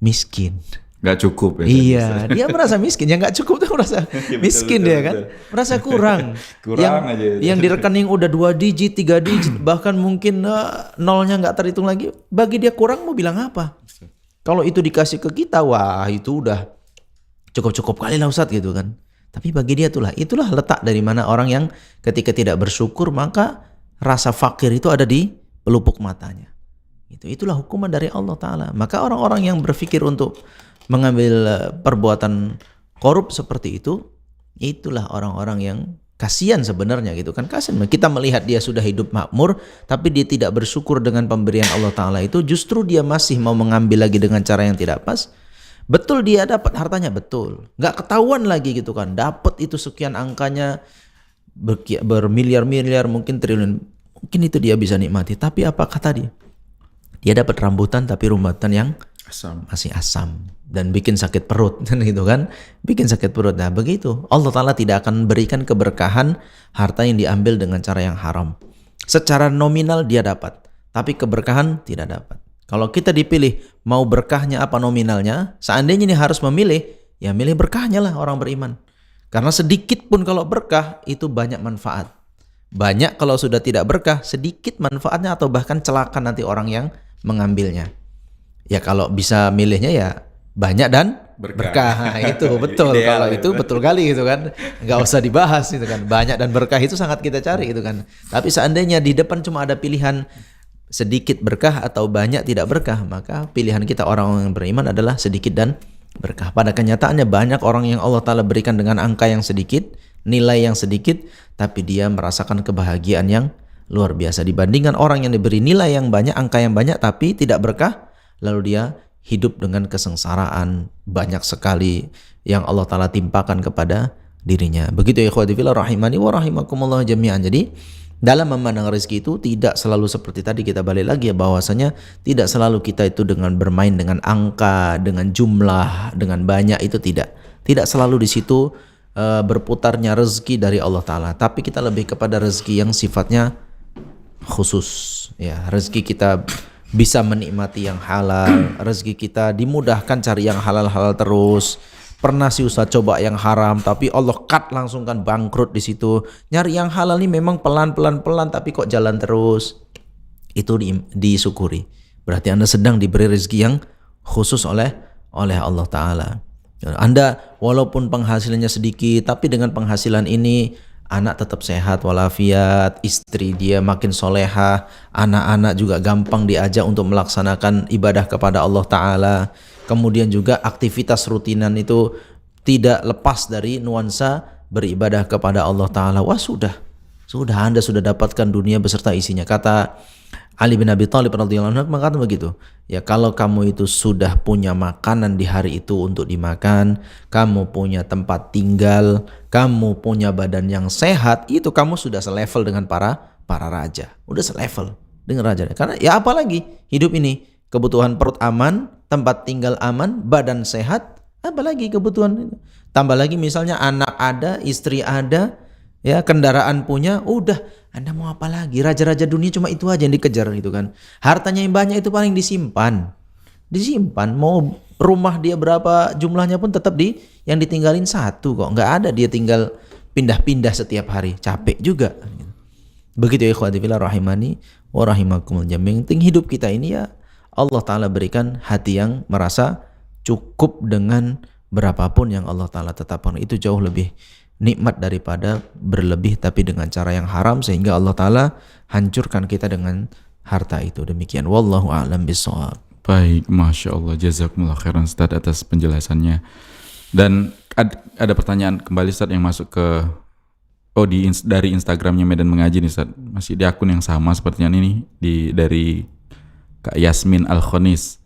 miskin. Gak cukup ya. Iya, dia merasa miskin. Yang gak cukup tuh merasa miskin betul, dia kan. Merasa kurang. Kurang aja. Yang di rekening udah 2 digit, 3 digit, bahkan mungkin nolnya gak terhitung lagi. Bagi dia kurang mau bilang apa? Kalau itu dikasih ke kita, wah itu udah cukup-cukup kali lah Ustadz gitu kan. Tapi bagi dia itulah letak dari mana orang yang ketika tidak bersyukur maka rasa fakir itu ada di pelupuk matanya. Itulah hukuman dari Allah Ta'ala. Maka orang-orang yang berpikir untuk mengambil perbuatan korup seperti itu, itulah orang-orang yang kasihan sebenarnya gitu kan. Kasihan kita melihat dia sudah hidup makmur tapi dia tidak bersyukur dengan pemberian Allah Ta'ala itu, justru dia masih mau mengambil lagi dengan cara yang tidak pas. Betul dia dapat hartanya, betul. Nggak ketahuan lagi gitu kan. Dapat itu sekian angkanya, bermiliar-miliar, mungkin triliun. Mungkin itu dia bisa nikmati. Tapi apakah tadi? Dia dapat rambutan tapi rambutan yang masih asam. Dan bikin sakit perut gitu kan. Bikin sakit perut. Nah begitu. Allah Ta'ala tidak akan berikan keberkahan harta yang diambil dengan cara yang haram. Secara nominal dia dapat. tapi keberkahan tidak dapat. Kalau kita dipilih mau berkahnya apa nominalnya, seandainya ini harus memilih, ya milih berkahnya lah orang beriman. Karena sedikit pun kalau berkah itu banyak manfaat. Banyak kalau sudah tidak berkah, sedikit manfaatnya atau bahkan celaka nanti orang yang mengambilnya. Ya kalau bisa milihnya ya banyak dan berkah. Nah, itu betul. Kalau itu betul kali gitu kan. Nggak usah dibahas gitu kan. Banyak dan berkah itu sangat kita cari gitu kan. Tapi seandainya di depan cuma ada pilihan sedikit berkah atau banyak tidak berkah, maka pilihan kita orang-orang yang beriman adalah sedikit dan berkah. Pada kenyataannya banyak orang yang Allah Ta'ala berikan dengan angka yang sedikit, nilai yang sedikit, tapi dia merasakan kebahagiaan yang luar biasa dibandingkan orang yang diberi nilai yang banyak, angka yang banyak tapi tidak berkah, lalu dia hidup dengan kesengsaraan banyak sekali yang Allah Ta'ala timpakan kepada dirinya. Begitu ya ikhwati fillah rahimani wa rahimakumullah jami'an. Jadi dalam memandang rezeki itu tidak selalu seperti tadi, kita balik lagi ya, bahwasanya tidak selalu kita itu dengan bermain dengan angka, dengan jumlah, dengan banyak, itu tidak. Tidak selalu di situ berputarnya rezeki dari Allah Ta'ala. Tapi kita lebih kepada rezeki yang sifatnya khusus. Ya, rezeki kita bisa menikmati yang halal, rezeki kita dimudahkan cari yang halal-halal terus. Pernah sih Ustaz coba yang haram, tapi Allah cut langsung kan bangkrut di situ. Nyari yang halal nih memang pelan-pelan tapi kok jalan terus. Itu disyukuri. Berarti Anda sedang diberi rezeki yang khusus oleh Allah Ta'ala. Anda walaupun penghasilannya sedikit, tapi dengan penghasilan ini anak tetap sehat walafiat, istri dia makin solehah, anak-anak juga gampang diajak untuk melaksanakan ibadah kepada Allah Ta'ala. Kemudian juga aktivitas rutinan itu tidak lepas dari nuansa beribadah kepada Allah Ta'ala. Wah sudah Anda sudah dapatkan dunia beserta isinya. Kata Ali bin Abi Thalib radhiyallahu anhu mengatakan begitu. Ya kalau kamu itu sudah punya makanan di hari itu untuk dimakan, kamu punya tempat tinggal, kamu punya badan yang sehat, itu kamu sudah selevel dengan para raja. Udah selevel dengan raja. Karena ya apalagi hidup ini, kebutuhan perut aman, tempat tinggal aman, badan sehat, apalagi kebutuhan itu. Tambah lagi misalnya anak ada, istri ada, ya kendaraan punya, udah Anda mau apa lagi? Raja-raja dunia cuma itu aja yang dikejar gitu kan. Hartanya yang banyak itu paling disimpan. Mau rumah dia berapa jumlahnya pun tetap yang ditinggalin satu kok. Nggak ada dia tinggal pindah-pindah setiap hari, capek juga. Begitu ya ikhwati fillah rahimani wa rahimakumul jami'an. Penting hidup kita ini ya Allah Ta'ala berikan hati yang merasa cukup dengan berapapun yang Allah Ta'ala tetapkan. Itu jauh lebih nikmat daripada berlebih tapi dengan cara yang haram, sehingga Allah Ta'ala hancurkan kita dengan harta itu. Demikian. Wallahu a'lam bishawab. Baik, Masya Allah. Jazakumullah khairan Ustaz atas penjelasannya. Dan ada pertanyaan kembali Ustaz yang masuk ke dari Instagramnya Medan Mengaji nih Ustaz. Masih di akun yang sama sepertinya ini, dari Kak Yasmin Al-Khonis.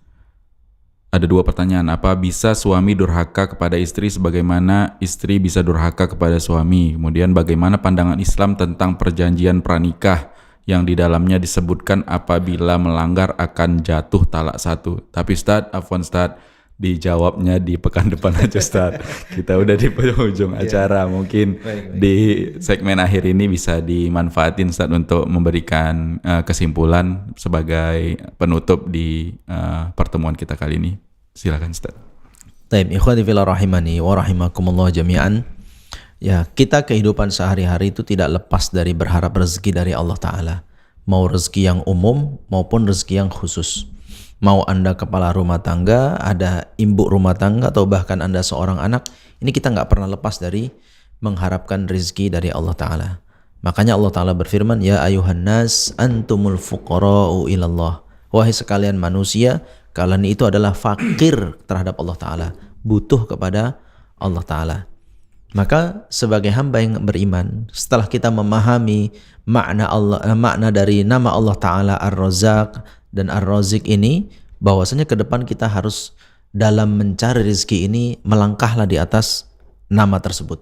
Ada dua pertanyaan. Apa bisa suami durhaka kepada istri sebagaimana istri bisa durhaka kepada suami? Kemudian bagaimana pandangan Islam tentang perjanjian pranikah yang di dalamnya disebutkan apabila melanggar akan jatuh talak satu? Tapi Ustaz, afwan Ustaz, dijawabnya di pekan depan aja Ustaz. Kita udah di penghujung acara. Mungkin di segmen akhir ini bisa dimanfaatin Ustaz untuk memberikan kesimpulan sebagai penutup di pertemuan kita kali ini. Silakan Ustaz. Taib, ikhwati fillah rahimani wa rahimakumullah jami'an. Ya, kita kehidupan sehari-hari itu tidak lepas dari berharap rezeki dari Allah Ta'ala. Mau rezeki yang umum maupun rezeki yang khusus. Mau Anda kepala rumah tangga, ada ibu rumah tangga, atau bahkan Anda seorang anak, ini kita nggak pernah lepas dari mengharapkan rezeki dari Allah Ta'ala. Makanya Allah Ta'ala berfirman, Ya ayuhan nas antumul fuqara'u ilallah. Wahai sekalian manusia, kalian itu adalah fakir terhadap Allah Ta'ala, butuh kepada Allah Ta'ala. Maka sebagai hamba yang beriman, setelah kita memahami makna dari nama Allah Ta'ala Ar-Razzaq dan Ar-Razik ini, bahwasanya ke depan kita harus dalam mencari rezeki ini melangkahlah di atas nama tersebut.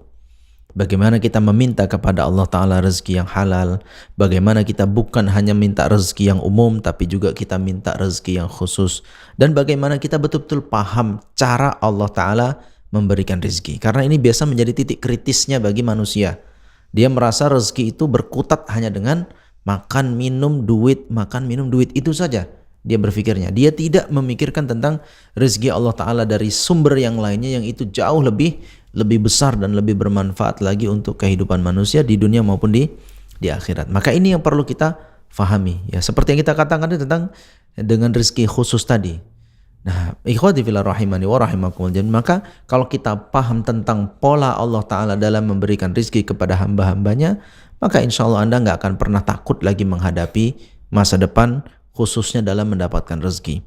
Bagaimana kita meminta kepada Allah Ta'ala rezeki yang halal, bagaimana kita bukan hanya minta rezeki yang umum, tapi juga kita minta rezeki yang khusus, dan bagaimana kita betul-betul paham cara Allah Ta'ala memberikan rezeki. Karena ini biasa menjadi titik kritisnya bagi manusia. Dia merasa rezeki itu berkutat hanya dengan makan, minum, duit, makan, minum, duit, itu saja dia berpikirnya. Dia tidak memikirkan tentang rezeki Allah Ta'ala dari sumber yang lainnya yang itu jauh lebih besar dan lebih bermanfaat lagi untuk kehidupan manusia di dunia maupun di akhirat. Maka ini yang perlu kita fahami, ya, seperti yang kita katakan tentang dengan rezeki khusus tadi. Nah, ikhwati fillah rahimani wa rahimakumullah. Maka kalau kita paham tentang pola Allah Ta'ala dalam memberikan rezeki kepada hamba-hambanya, maka insya Allah Anda nggak akan pernah takut lagi menghadapi masa depan, khususnya dalam mendapatkan rezeki.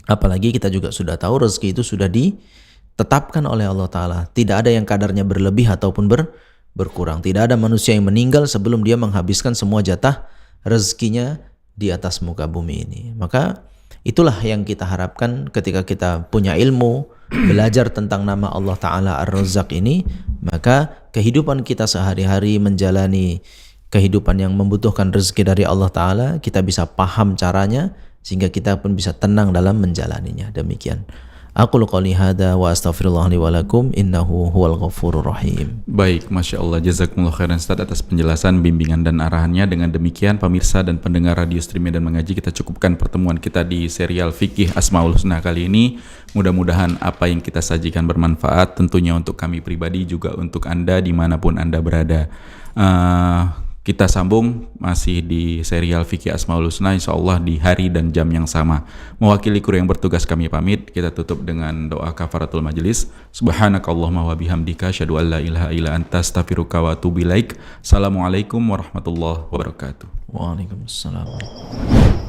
Apalagi kita juga sudah tahu rezeki itu sudah ditetapkan oleh Allah Ta'ala. Tidak ada yang kadarnya berlebih ataupun berkurang. Tidak ada manusia yang meninggal sebelum dia menghabiskan semua jatah rezekinya di atas muka bumi ini. Maka itulah yang kita harapkan ketika kita punya ilmu, belajar tentang nama Allah Ta'ala Ar-Razzaq ini, maka kehidupan kita sehari-hari menjalani kehidupan yang membutuhkan rezeki dari Allah Ta'ala, kita bisa paham caranya sehingga kita pun bisa tenang dalam menjalaninya. Demikian. Aqulu qouli hadza wa astaghfirullah li wa lakum innahu huwal ghafurur rahim. Baik, Masya Allah, jazakumullah khairan Ustaz atas penjelasan, bimbingan dan arahannya. Dengan demikian pemirsa dan pendengar Radio Stream Medan Mengaji, kita cukupkan pertemuan kita di serial Fikih Asmaul Husna kali ini. Mudah-mudahan apa yang kita sajikan bermanfaat, tentunya untuk kami pribadi juga untuk Anda dimanapun Anda berada. Kita sambung masih di serial Fikih Asmaul Husna, insyaallah di hari dan jam yang sama. Mewakili kru yang bertugas kami pamit. Kita tutup dengan doa kafaratul majelis. Subhanakallahumma wa bihamdika asyhadu an la ilaha illa anta astaghfiruka wa atubu ilaik. Assalamualaikum warahmatullahi wabarakatuh. Waalaikumsalam.